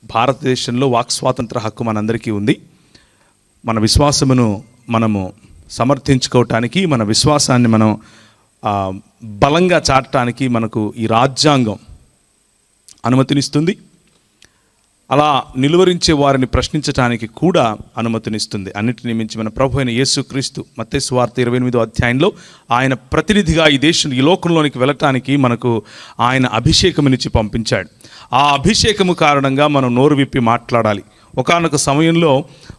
భారతదేశంలో వాక్ స్వాతంత్ర హక్కు మనందరికీ ఉంది. మన విశ్వాసమును మనము సమర్థించుకోవటానికి, మన విశ్వాసాన్ని మనం బలంగా చాటడానికి మనకు ఈ రాజ్యాంగం అనుమతినిస్తుంది. అలా నిలువరించే వారిని ప్రశ్నించడానికి కూడా అనుమతినిస్తుంది. అన్నిటిని మించి మన ప్రభు అయిన యేసుక్రీస్తు మత్తయి సువార్త 28వ అధ్యాయంలో ఆయన ప్రతినిధిగా ఈ లోకంలోనికి వెళ్ళటానికి మనకు ఆయన అభిషేకమునిచ్చి పంపించాడు. ఆ అభిషేకము కారణంగా మనం నోరు విప్పి మాట్లాడాలి. ఒకానొక సమయంలో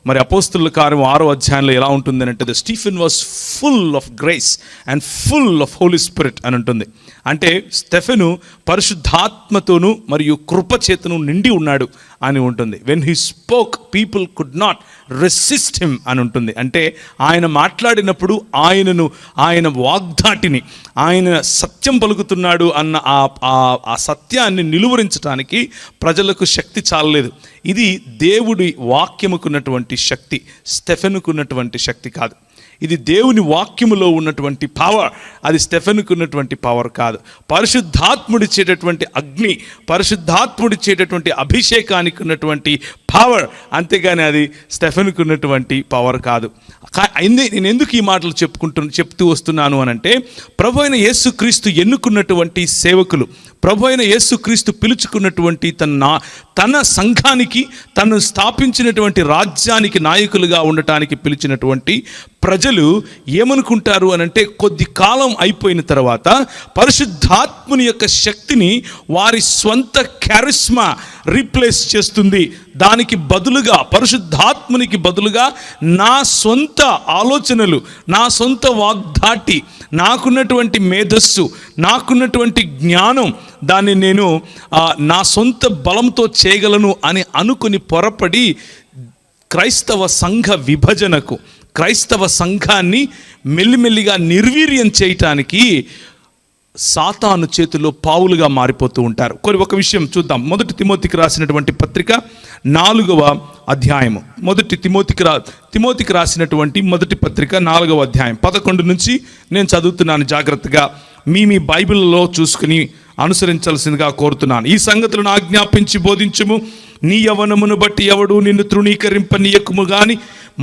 మరి అపోస్తుల కార్యం 6వ అధ్యాయంలో ఎలా ఉంటుంది అంటే, the Stephen was full of grace and full of Holy Spirit అని ఉంటుంది. అంటే స్టెఫెను పరిశుద్ధాత్మతోనూ మరియు కృపచేతను నిండి ఉన్నాడు అని ఉంటుంది. When he spoke people could not resist him అని ఉంటుంది. అంటే ఆయన మాట్లాడినప్పుడు ఆయన వాగ్దాటిని, ఆయన సత్యం పలుకుతున్నాడు అన్న ఆ సత్యాన్ని నిలువరించడానికి ప్రజలకు శక్తి చాలలేదు. ఇది దేవుడి వాక్యముకున్నటువంటి శక్తి, స్టెఫెనుకున్నటువంటి శక్తి కాదు. ఇది దేవుని వాక్యములో ఉన్నటువంటి పవర్, అది స్టెఫెనుకు ఉన్నటువంటి పవర్ కాదు. పరిశుద్ధాత్ముడిచ్చేటటువంటి అగ్ని, పరిశుద్ధాత్ముడిచ్చేటటువంటి అభిషేకానికి ఉన్నటువంటి పవర్, అంతేగాని అది స్టెఫెనుకు ఉన్నటువంటి పవర్ కాదు. నేను ఎందుకు ఈ మాటలు చెప్తూ వస్తున్నాను అనంటే, ప్రభు అయిన యేసుక్రీస్తు ఎన్నుకున్నటువంటి సేవకులు, ప్రభు అయిన యేసుక్రీస్తు పిలుచుకున్నటువంటి తన సంఘానికి, తను స్థాపించినటువంటి రాజ్యానికి నాయకులుగా ఉండటానికి పిలిచినటువంటి ప్రజలు ఏమనుకుంటారు అనంటే, కొద్ది కాలం అయిపోయిన తర్వాత పరిశుద్ధాత్ముని యొక్క శక్తిని వారి స్వంత క్యారిస్మా రీప్లేస్ చేస్తుంది. దానికి బదులుగా, పరిశుద్ధాత్మునికి బదులుగా నా సొంత ఆలోచనలు, నా సొంత వాగ్దాటి, నాకున్నటువంటి మేధస్సు, నాకున్నటువంటి జ్ఞానం, దాన్ని నేను నా సొంత బలంతో చేయగలను అని అనుకుని పొరపడి క్రైస్తవ సంఘ విభజనకు, క్రైస్తవ సంఘాన్ని మెల్లిమెల్లిగా నిర్వీర్యం చేయటానికి సాతాను చేతిలో పావులుగా మారిపోతూ ఉంటారు. ఒక విషయం చూద్దాం. 1 తిమోతికి రాసినటువంటి పత్రిక 4వ అధ్యాయము, తిమోతికి రాసినటువంటి మొదటి పత్రిక 4వ అధ్యాయం 11 నుంచి నేను చదువుతున్నాను. జాగ్రత్తగా మీ బైబిల్లో చూసుకుని అనుసరించాల్సిందిగా కోరుతున్నాను. ఈ సంగతులను ఆజ్ఞాపించి బోధించుము. నీ యవ్వనమును బట్టి ఎవడు నిన్ను తృణీకరింపనీయకుము గాని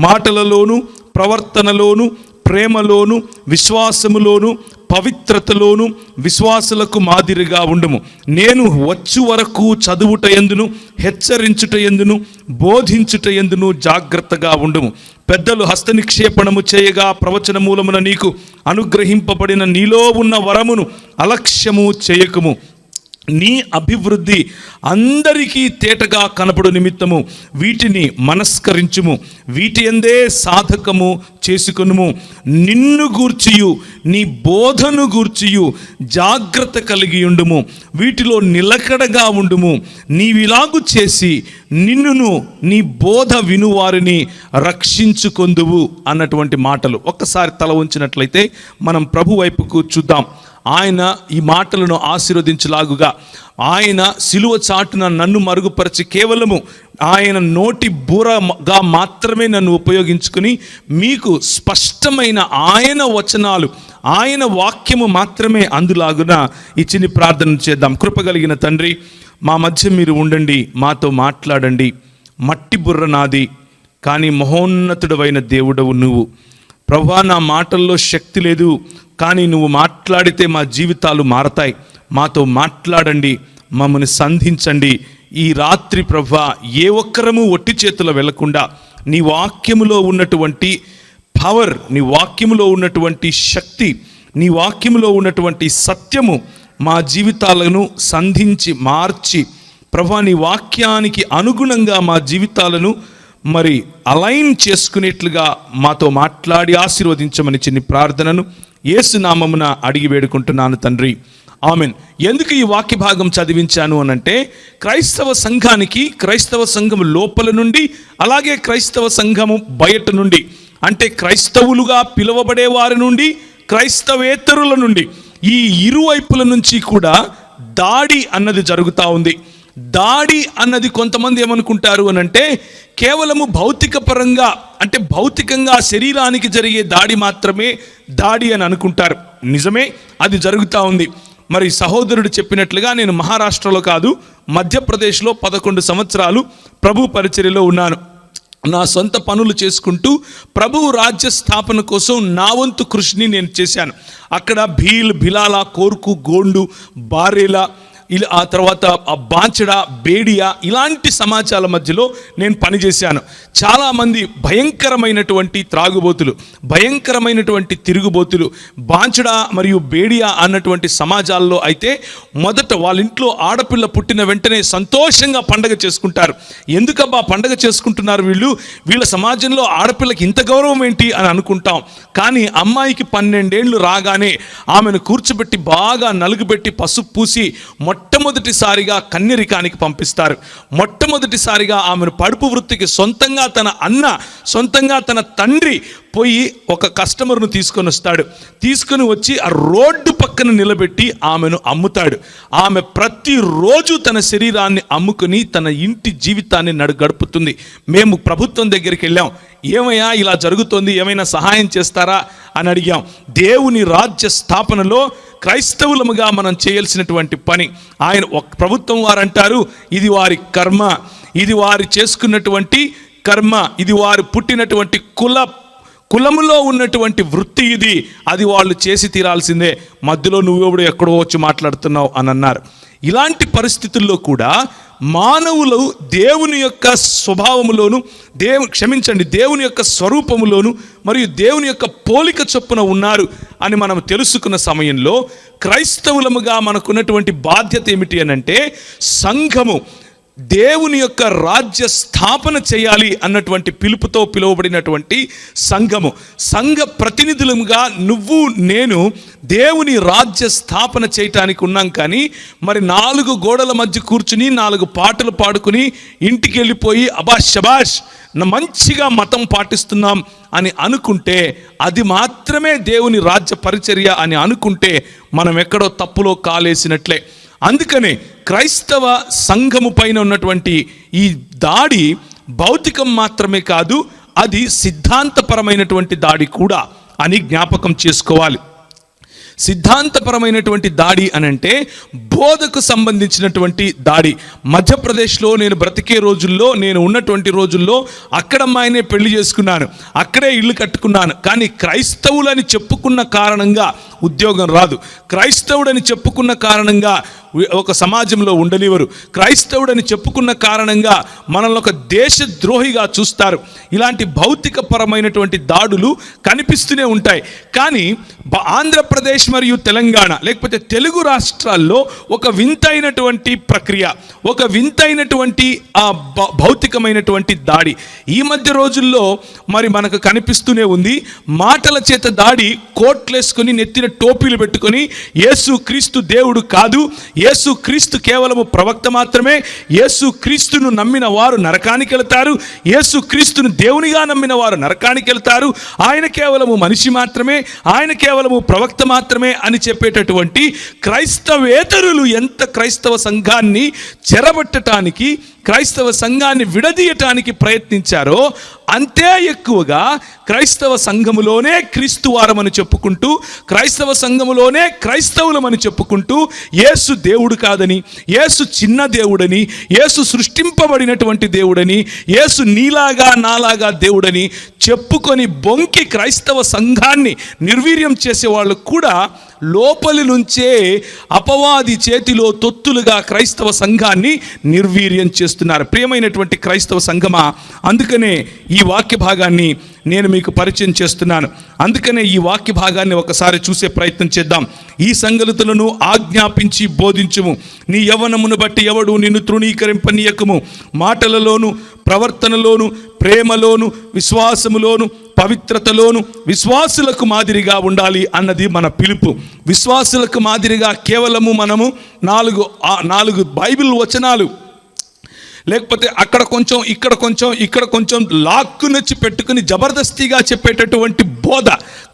మాటలలోను, ప్రవర్తనలోను, ప్రేమలోను, విశ్వాసములోను, పవిత్రతలోను విశ్వాసులకు మాదిరిగా ఉండుము. నేను వచ్చు వరకు చదువుట యందును, హెచ్చరించుట యందును, బోధించుట యందును జాగ్రత్తగా ఉండుము. పెద్దలు హస్తనిక్షేపణము చేయగా ప్రవచన మూలమున నీకు అనుగ్రహింపబడిన నీలో ఉన్న వరమును అలక్ష్యము చేయకుము. నీ అభివృద్ధి అందరికీ తేటగా కనపడు నిమిత్తము వీటిని మనస్కరించుము. వీటి యందే సాధకము చేసుకొనుము. నిన్ను గూర్చియు నీ బోధను గూర్చియు జాగ్రత్త కలిగి ఉండుము. వీటిలో నిలకడగా ఉండుము. నీవిలాగు చేసి నిన్నును నీ బోధ వినువారిని రక్షించుకొందువు అన్నటువంటి మాటలు. ఒక్కసారి తల ఉంచినట్లయితే మనం ప్రభు వైపుకు చూద్దాం. ఆయన ఈ మాటలను ఆశీర్వదించలాగుగా, ఆయన సిలువ చాటున నన్ను మరుగుపరిచి కేవలము ఆయన నోటి బూరగా మాత్రమే నన్ను ఉపయోగించుకుని మీకు స్పష్టమైన ఆయన వచనాలు, ఆయన వాక్యము మాత్రమే అందులాగున ఈ చిన్ని ప్రార్థన చేద్దాం. కృపగలిగిన తండ్రి, మా మధ్య మీరు ఉండండి, మాతో మాట్లాడండి. మట్టి బుర్ర నాది, కానీ మహోన్నతుడవైన దేవుడవు నువ్వు. ప్రభువా, నా మాటల్లో శక్తి లేదు, కానీ నువ్వు మాట్లాడితే మా జీవితాలు మారతాయి. మాతో మాట్లాడండి, మమ్మల్ని సంధించండి. ఈ రాత్రి ప్రభువా, ఏ ఒక్కరము ఒట్టి చేతులు వెళ్లకుండా నీ వాక్యములో ఉన్నటువంటి పవర్, నీ వాక్యములో ఉన్నటువంటి శక్తి, నీ వాక్యములో ఉన్నటువంటి సత్యము మా జీవితాలను సంధించి మార్చి, ప్రభువా, నీ వాక్యానికి అనుగుణంగా మా జీవితాలను మరి అలైన్ చేసుకునేట్లుగా మాతో మాట్లాడి ఆశీర్వదించమని చిన్ని ప్రార్థనను యేసు నామమున అడిగి వేడుకుంటున్నాను తండ్రి, ఆమెన్. ఎందుకు ఈ వాక్య భాగం చదివించాను అనంటే, క్రైస్తవ సంఘానికి, క్రైస్తవ సంఘం లోపల నుండి, అలాగే క్రైస్తవ సంఘము బయట నుండి, అంటే క్రైస్తవులుగా పిలువబడే వారి నుండి, క్రైస్తవేతరుల నుండి, ఈ ఇరువైపుల నుంచి కూడా దాడి అన్నది జరుగుతూ ఉంది. దాడి అన్నది కొంతమంది ఏమనుకుంటారు అనంటే, కేవలము భౌతిక పరంగా, అంటే భౌతికంగా శరీరానికి జరిగే దాడి మాత్రమే దాడి అని అనుకుంటారు. నిజమే, అది జరుగుతూ ఉంది. మరి సహోదరుడు చెప్పినట్లుగా నేను మహారాష్ట్రలో కాదు, మధ్యప్రదేశ్లో 11 సంవత్సరాలు ప్రభు పరిచర్యలో ఉన్నాను. నా సొంత పనులు చేసుకుంటూ ప్రభువు రాజ్య స్థాపన కోసం నా వంతు కృషిని నేను చేశాను. అక్కడ భీల్, భిలాల, కోర్కు, గోండు, బారేలా, ఆ తర్వాత బాంచడ, బేడియా ఇలాంటి సమాజాల మధ్యలో నేను పనిచేశాను. చాలామంది భయంకరమైనటువంటి త్రాగుబోతులు, భయంకరమైనటువంటి తిరుగుబోతులు బాంచడ మరియు బేడియా అన్నటువంటి సమాజాల్లో అయితే మొదట వాళ్ళ ఇంట్లో ఆడపిల్ల పుట్టిన వెంటనే సంతోషంగా పండగ చేసుకుంటారు. ఎందుకబ్బా పండగ చేసుకుంటున్నారు వీళ్ళ సమాజంలో ఆడపిల్లకి ఇంత గౌరవం ఏంటి అని అనుకుంటాం. కానీ అమ్మాయికి 12 ఏళ్ళు రాగానే ఆమెను కూర్చోబెట్టి బాగా నలుగుబెట్టి పసుపు పూసి మొట్టమొదటిసారిగా కన్యరికానికి పంపిస్తారు. మొట్టమొదటిసారిగా ఆమెను పడుపు వృత్తికి సొంతంగా తన అన్న, సొంతంగా తన తండ్రి పోయి ఒక కస్టమర్ను తీసుకొని వస్తాడు. తీసుకొని వచ్చి ఆ రోడ్డు పక్కన నిలబెట్టి ఆమెను అమ్ముతాడు. ఆమె ప్రతిరోజు తన శరీరాన్ని అమ్ముకుని తన ఇంటి జీవితాన్ని గడుపుతుంది. మేము ప్రభుత్వం దగ్గరికి వెళ్ళాం, ఏమయ్యా ఇలా జరుగుతోంది, ఏమైనా సహాయం చేస్తారా అని అడిగాం. దేవుని రాజ్య స్థాపనలో క్రైస్తవులముగా మనం చేయాల్సినటువంటి పని. ఆయన ప్రభుత్వం వారు అంటారు, ఇది వారి కర్మ, ఇది వారు చేసుకున్నటువంటి కర్మ, ఇది వారు పుట్టినటువంటి కులములో ఉన్నటువంటి వృత్తి, ఇది అది వాళ్ళు చేసి తీరాల్సిందే, మధ్యలో నువ్వెప్పుడు ఎక్కడో వచ్చి మాట్లాడుతున్నావు అని అన్నారు. ఇలాంటి పరిస్థితుల్లో కూడా మానవులు దేవుని యొక్క స్వభావములోను, దేవుని యొక్క స్వరూపములోను మరియు దేవుని యొక్క పోలిక చొప్పున ఉన్నారు అని మనం తెలుసుకున్న సమయంలో క్రైస్తవులముగా మనకున్నటువంటి బాధ్యత ఏమిటి అనంటే, సంఘము దేవుని యొక్క రాజ్య స్థాపన చేయాలి అన్నటువంటి పిలుపుతో పిలువబడినటువంటి సంఘ ప్రతినిధులుగా నువ్వు నేను దేవుని రాజ్య స్థాపన చేయటానికి ఉన్నాం. కానీ మరి 4 గోడల మధ్య కూర్చుని 4 పాటలు పాడుకుని ఇంటికి వెళ్ళిపోయి శబాష్ మంచిగా మతం పాటిస్తున్నాం అని అనుకుంటే, అది మాత్రమే దేవుని రాజ్య పరిచర్య అని అనుకుంటే మనం ఎక్కడో తప్పులో కాలేసినట్లే. అందుకనే క్రైస్తవ సంఘము పైన ఉన్నటువంటి ఈ దాడి భౌతికం మాత్రమే కాదు, అది సిద్ధాంతపరమైనటువంటి దాడి కూడా అని జ్ఞాపకం చేసుకోవాలి. సిద్ధాంతపరమైనటువంటి దాడి అనంటే బోధకు సంబంధించినటువంటి దాడి. మధ్యప్రదేశ్లో నేను బ్రతికే రోజుల్లో, నేను ఉన్నటువంటి రోజుల్లో అక్కడ అమ్మాయినే పెళ్లి చేసుకున్నాను, అక్కడే ఇల్లు కట్టుకున్నాను. కానీ క్రైస్తవులని చెప్పుకున్న కారణంగా ఉద్యోగం రాదు, క్రైస్తవుడని చెప్పుకున్న కారణంగా ఒక సమాజంలో ఉండనివ్వరు, క్రైస్తవుడని చెప్పుకున్న కారణంగా మనల్ని ఒక దేశద్రోహిగా చూస్తారు. ఇలాంటి భౌతిక పరమైనటువంటి దాడులు కనిపిస్తూనే ఉంటాయి. కానీ ఆంధ్రప్రదేశ్ మరియు తెలంగాణ లేకపోతే తెలుగు రాష్ట్రాల్లో ఒక వింతైనటువంటి ప్రక్రియ, ఒక వింతైనటువంటి భౌతికమైనటువంటి దాడి ఈ మధ్య రోజుల్లో మరి మనకు కనిపిస్తూనే ఉంది. మాటల చేత దాడి, కోట్లేసుకొని నెత్తిన టోపీలు పెట్టుకొని యేసు క్రీస్తు దేవుడు కాదు, యేసు క్రీస్తు కేవలము ప్రవక్త మాత్రమే, యేసు క్రీస్తును నమ్మిన వారు నరకానికి వెళ్తారు, యేసు క్రీస్తును దేవునిగా నమ్మిన వారు నరకానికి వెళ్తారు, ఆయన కేవలము మనిషి మాత్రమే, ఆయన కేవలము ప్రవక్త మాత్రమే అని చెప్పేటటువంటి క్రైస్తవేతరులు ఎంత క్రైస్తవ సంఘాన్ని చెరబట్టడానికి, క్రైస్తవ సంఘాన్ని విడదీయటానికి ప్రయత్నించారో అంతే ఎక్కువగా క్రైస్తవ సంఘములోనే క్రీస్తు వారమని చెప్పుకుంటూ, క్రైస్తవ సంఘములోనే క్రైస్తవులమని చెప్పుకుంటూ యేసు దేవుడు కాదని, యేసు చిన్న దేవుడని, యేసు సృష్టింపబడినటువంటి దేవుడని, యేసు నీలాగా నాలాగా దేవుడని చెప్పుకొని బొంకి క్రైస్తవ సంఘాన్ని నిర్వీర్యం చేసేవాళ్ళు కూడా లోపలి నుంచే అపవాది చేతిలో తొత్తులుగా క్రైస్తవ సంఘాన్ని నిర్వీర్యం చేస్తున్నారు. ప్రియమైనటువంటి క్రైస్తవ సంఘమా, అందుకనే ఈ వాక్య భాగాన్ని నేను మీకు పరిచయం చేస్తున్నాను. అందుకనే ఈ వాక్య భాగాన్ని ఒకసారి చూసే ప్రయత్నం చేద్దాం. ఈ సంగతులను ఆజ్ఞాపించి బోధించుము, నీ యవ్వనమును బట్టి ఎవడు నిన్ను తృణీకరింపనీయకము, మాటలలోను ప్రవర్తనలోను ప్రేమలోను విశ్వాసములోను పవిత్రతలోను విశ్వాసులకు మాదిరిగా ఉండాలి అన్నది మన పిలుపు. విశ్వాసులకు మాదిరిగా కేవలము మనము 4 బైబిల్ వచనాలు లేకపోతే అక్కడ కొంచెం ఇక్కడ కొంచెం లాక్కు నచ్చి పెట్టుకుని జబర్దస్తిగా చెప్పేటటువంటి బోధ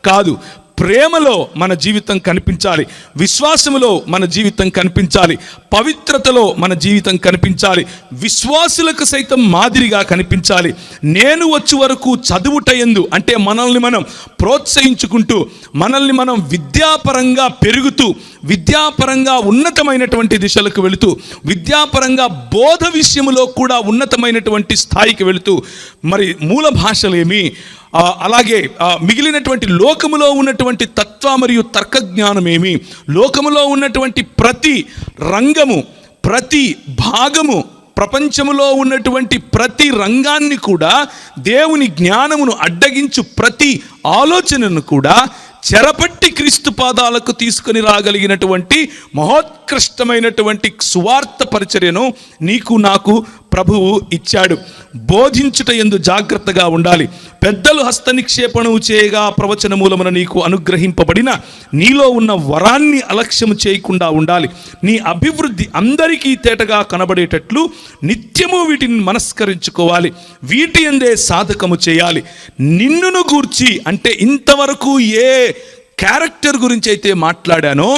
కాదు. ప్రేమలో మన జీవితం కనిపించాలి, విశ్వాసములో మన జీవితం కనిపించాలి, పవిత్రతలో మన జీవితం కనిపించాలి, విశ్వాసులకు సైతం మాదిరిగా కనిపించాలి. నేను వచ్చే వరకు చదువుటయందు అంటే మనల్ని మనం ప్రోత్సహించుకుంటూ, మనల్ని మనం విద్యాపరంగా పెరుగుతూ, విద్యాపరంగా ఉన్నతమైనటువంటి దిశలకు వెళుతూ, విద్యాపరంగా బోధ విషయంలో కూడా ఉన్నతమైనటువంటి స్థాయికి వెళుతూ, మరి మూల భాషలేమి, అలాగే మిగిలినటువంటి లోకములో ఉన్నటువంటి తత్వ మరియు తర్కజ్ఞానమేమి, లోకములో ఉన్నటువంటి ప్రతి రంగము, ప్రతి భాగము, ప్రపంచములో ఉన్నటువంటి ప్రతి రంగాన్ని కూడా, దేవుని జ్ఞానమును అడ్డగించు ప్రతి ఆలోచనను కూడా చెరపట్టి క్రీస్తు పాదాలకు తీసుకొని రాగలిగినటువంటి మహోత్కృష్టమైనటువంటి సువార్త పరిచర్యను నీకు నాకు ప్రభువు ఇచ్చాడు. బోధించుట యందు జాగ్రత్తగా ఉండాలి. పెద్దలు హస్త నిక్షేపణము చేయగా ప్రవచన మూలమున నీకు అనుగ్రహింపబడిన నీలో ఉన్న వరాన్ని అలక్ష్యము చేయకుండా ఉండాలి. నీ అభివృద్ధి అందరికీ తేటగా కనబడేటట్లు నిత్యము వీటిని మనస్కరించుకోవాలి. వీటి యందే సాధకము చేయాలి. నిన్నును గూర్చి అంటే ఇంతవరకు ఏ క్యారెక్టర్ గురించి అయితే మాట్లాడానో,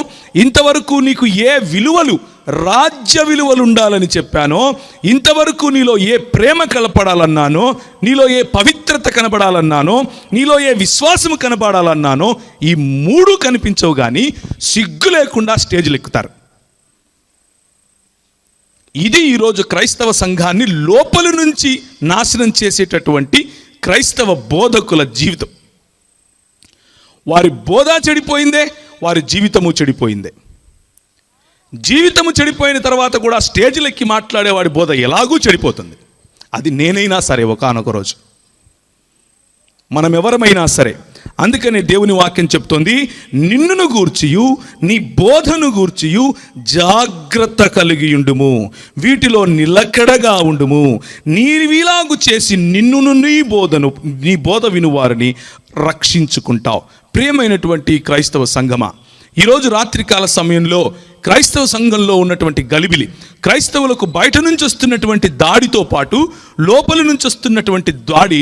ఇంతవరకు నీకు ఏ విలువలు, రాజ్య విలువలు ఉండాలని చెప్పానో, ఇంతవరకు నీలో ఏ ప్రేమ కనపడాలన్నానో, నీలో ఏ పవిత్రత కనబడాలన్నానో, నీలో ఏ విశ్వాసము కనబడాలన్నానో, ఈ మూడు కనిపించవు కానీ సిగ్గు లేకుండా స్టేజ్లు ఎక్కుతారు. ఇది ఈరోజు క్రైస్తవ సంఘాన్ని లోపలి నుంచి నాశనం చేసేటటువంటి క్రైస్తవ బోధకుల జీవితం. వారి బోధ చెడిపోయిందే, వారి జీవితము చెడిపోయిందే. జీవితము చెడిపోయిన తర్వాత కూడా స్టేజ్లు ఎక్కి మాట్లాడే వాడి బోధ ఎలాగూ చెడిపోతుంది. అది నేనైనా సరే, ఒకానొక రోజు మనం ఎవరమైనా సరే. అందుకనే దేవుని వాక్యం చెప్తోంది, నిన్నును గూర్చియు నీ బోధను గూర్చియు జాగ్రత్త కలిగి ఉండుము, వీటిలో నిలకడగా ఉండుము. నీవిలాగు చేసి నిన్నును నీ బోధ వినువారిని రక్షించుకుంటావు. ప్రియమైనటువంటి క్రైస్తవ సంఘమా, ఈరోజు రాత్రికాల సమయంలో క్రైస్తవ సంఘంలో ఉన్నటువంటి గలిబిలి, క్రైస్తవులకు బయట నుంచి వస్తున్నటువంటి దాడితో పాటు లోపలి నుంచి వస్తున్నటువంటి దాడి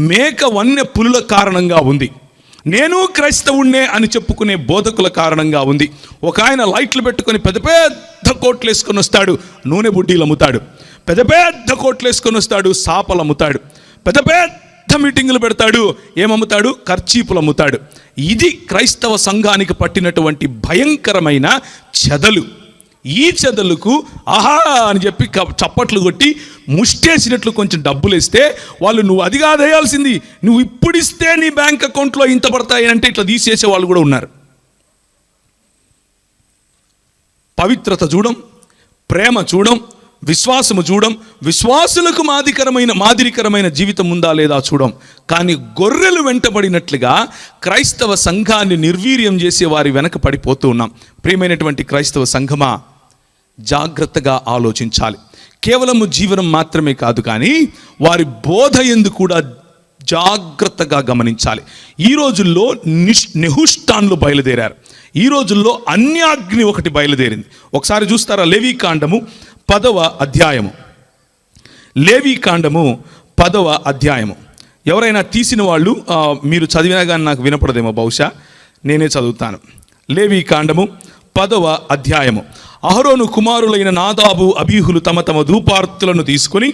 మేక వన్య పులుల కారణంగా ఉంది. నేను క్రైస్తవుణ్ణే అని చెప్పుకునే బోధకుల కారణంగా ఉంది. ఒక ఆయన లైట్లు పెట్టుకొని పెద్ద పెద్ద కోట్లు వేసుకొని వస్తాడు, నూనె బుడ్డీలు అమ్ముతాడు. పెద్ద పెద్ద కోట్లు వేసుకొని వస్తాడు, సాపలు అమ్ముతాడు. పెద్ద పెద్ద మీటింగులు పెడతాడు, ఏమమ్ముతాడు? కర్చీపులు అమ్ముతాడు. ఇది క్రైస్తవ సంఘానికి పట్టినటువంటి భయంకరమైన చెదలు. ఈ చెదలకు ఆహా అని చెప్పి చప్పట్లు కొట్టి ముష్టేసినట్లు కొంచెం డబ్బులు ఇస్తే వాళ్ళు, నువ్వు అది కాదేయాల్సింది, నువ్వు ఇప్పుడు ఇస్తే నీ బ్యాంక్ అకౌంట్లో ఇంత పడతాయి అంటే ఇట్లా తీసేసే వాళ్ళు కూడా ఉన్నారు. పవిత్రత చూడం, ప్రేమ చూడం, విశ్వాసము చూడం, విశ్వాసులకు మాదిరికరమైన జీవితం ఉందా లేదా చూడం. కానీ గొర్రెలు వెంటబడినట్లుగా క్రైస్తవ సంఘాన్ని నిర్వీర్యం చేసే వారి వెనక పడిపోతూ ఉన్నాం. ప్రియమైనటువంటి క్రైస్తవ సంఘమా, జాగ్రత్తగా ఆలోచించాలి. కేవలము జీవనం మాత్రమే కాదు, కానీ వారి బోధ యందు కూడా జాగ్రత్తగా గమనించాలి. ఈ రోజుల్లో నెహుష్టాన్లు బయలుదేరారు. ఈ రోజుల్లో అన్యాగ్ని ఒకటి బయలుదేరింది. ఒకసారి చూస్తారా, లేవీకాండము 10వ అధ్యాయము. లేవీకాండము 10వ అధ్యాయము. ఎవరైనా తీసిన వాళ్ళు మీరు చదివినా కానీ నాకు వినపడదేమో, బహుశా నేనే చదువుతాను. లేవీకాండము 10వ అధ్యాయము. అహరోను కుమారులైన నాదాబు, అబీహులు తమ తమ ధూపార్తులను తీసుకొని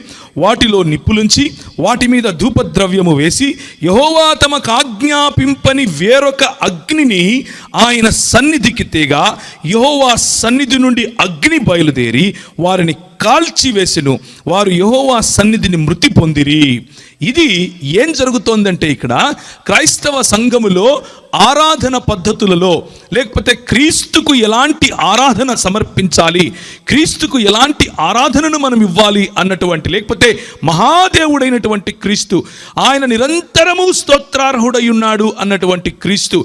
వాటిలో నిప్పులుంచి వాటి మీద ధూపద్రవ్యము వేసి యెహోవా తమకు ఆజ్ఞాపింపని వేరొక అగ్నిని ఆయన సన్నిధికి తేగా యెహోవా సన్నిధి నుండి అగ్ని బయలుదేరి వారిని కాల్చివేసెను. వారు యెహోవా సన్నిధిని మృతి పొందిరి. ఇది ఏం జరుగుతోందంటే, ఇక్కడ క్రైస్తవ సంఘములో ఆరాధన పద్ధతులలో, లేకపోతే క్రీస్తుకు ఎలాంటి ఆరాధన సమర్పించాలి, క్రీస్తుకు ఎలాంటి ఆరాధనను మనం ఇవ్వాలి అన్నటువంటి, లేకపోతే మహాదేవుడైనటువంటి క్రీస్తు, ఆయన నిరంతరము స్తోత్రార్హుడై ఉన్నాడు అన్నటువంటి క్రీస్తు,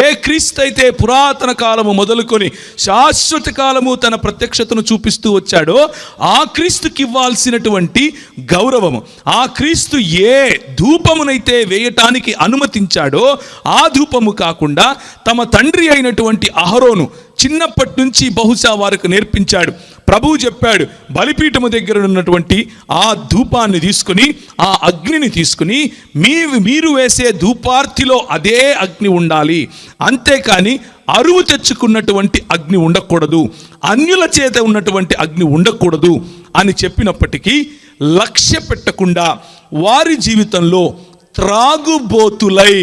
ఏ క్రీస్తు అయితే పురాతన కాలము మొదలుకొని శాశ్వత కాలము తన ప్రత్యక్షతను చూపిస్తూ వచ్చాడో ఆ క్రీస్తుకి ఇవ్వాల్సినటువంటి గౌరవము, ఆ క్రీస్తు ఏ ధూపమునైతే వేయటానికి అనుమతించాడో ఆ ధూపము కాకుండా తమ తండ్రి అయినటువంటి అహరోను చిన్నప్పటి నుంచి బహుశా వారికి నేర్పించాడు. ప్రభువు చెప్పాడు, బలిపీఠము దగ్గర ఉన్నటువంటి ఆ ధూపాన్ని తీసుకుని, ఆ అగ్నిని తీసుకుని మీరు వేసే ధూపార్తిలో అదే అగ్ని ఉండాలి, అంతేకాని అరువు తెచ్చుకున్నటువంటి అగ్ని ఉండకూడదు, అన్యుల చేత ఉన్నటువంటి అగ్ని ఉండకూడదు అని చెప్పినప్పటికీ లక్ష్య పెట్టకుండా వారి జీవితంలో త్రాగుబోతులై,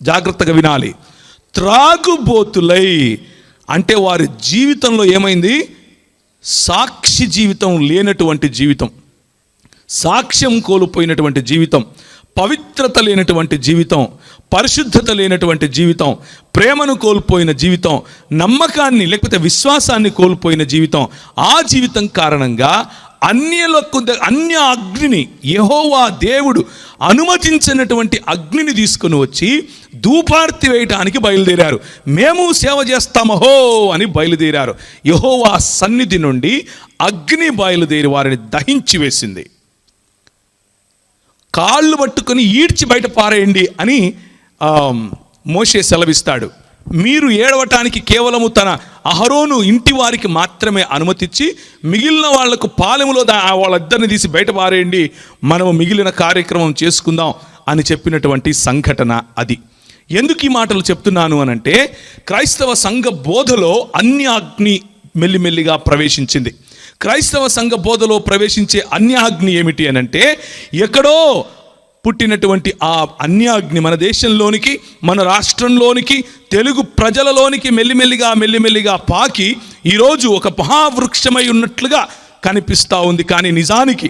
జాగ్రత్తగా వినాలి, త్రాగుబోతులై అంటే వారి జీవితంలో ఏమైంది? సాక్షి జీవితం లేనటువంటి జీవితం, సాక్ష్యం కోల్పోయినటువంటి జీవితం, పవిత్రత లేనటువంటి జీవితం, పరిశుద్ధత లేనటువంటి జీవితం, ప్రేమను కోల్పోయిన జీవితం, నమ్మకాన్ని లేకపోతే విశ్వాసాన్ని కోల్పోయిన జీవితం. ఆ జీవితం కారణంగా అన్య అగ్నిని, యెహోవా దేవుడు అనుమతించినటువంటి అగ్నిని తీసుకుని వచ్చి ధూపార్తి వేయటానికి బయలుదేరారు. మేము సేవ చేస్తామహో అని బయలుదేరారు. యెహోవా సన్నిధి నుండి అగ్ని బయలుదేరి వారిని దహించి వేసింది. కాళ్ళు పట్టుకొని ఈడ్చి బయట పారేయండి అని మోషే సెలవిస్తాడు. మీరు ఏడవటానికి కేవలము తన అహరోను ఇంటి వారికి మాత్రమే అనుమతిచ్చి మిగిలిన వాళ్లకు పాలెములో వాళ్ళిద్దరిని తీసి బయట పారేయండి, మనము మిగిలిన కార్యక్రమం చేసుకుందాం అని చెప్పినటువంటి సంఘటన అది. ఎందుకు ఈ మాటలు చెప్తున్నాను అనంటే, క్రైస్తవ సంఘ బోధలో అన్యాగ్ని మెల్లిమెల్లిగా ప్రవేశించింది. క్రైస్తవ సంఘ బోధలో ప్రవేశించే అన్యాగ్ని ఏమిటి అనంటే, ఎక్కడో పుట్టినటువంటి ఆ అన్యాగ్ని మన దేశంలోనికి, మన రాష్ట్రంలోనికి, తెలుగు ప్రజలలోనికి మెల్లిమెల్లిగా పాకి ఈరోజు ఒక మహావృక్షమై ఉన్నట్లుగా కనిపిస్తూ ఉంది. కానీ నిజానికి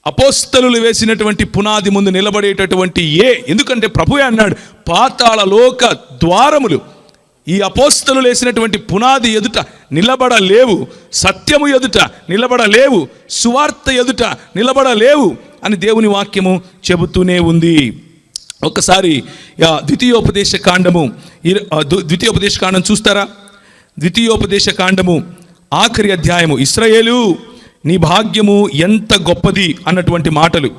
అపోస్తలులు వేసినటువంటి పునాది ముందు నిలబడేటటువంటి ఎందుకంటే ప్రభువే అన్నాడు, పాతాళ లోక ద్వారములు ఈ అపోస్తలులు వేసినటువంటి పునాది ఎదుట నిలబడలేవు, సత్యము ఎదుట నిలబడలేవు, సువార్త ఎదుట నిలబడలేవు అని దేవుని వాక్యము చెబుతూనే ఉంది. ఒకసారి ద్వితీయోపదేశ కాండం చూస్తారా? ద్వితీయోపదేశ కాండము ఆఖరి అధ్యాయము, ఇశ్రాయేలు నీ భాగ్యము ఎంత గొప్పది అన్నటువంటి మాటలు,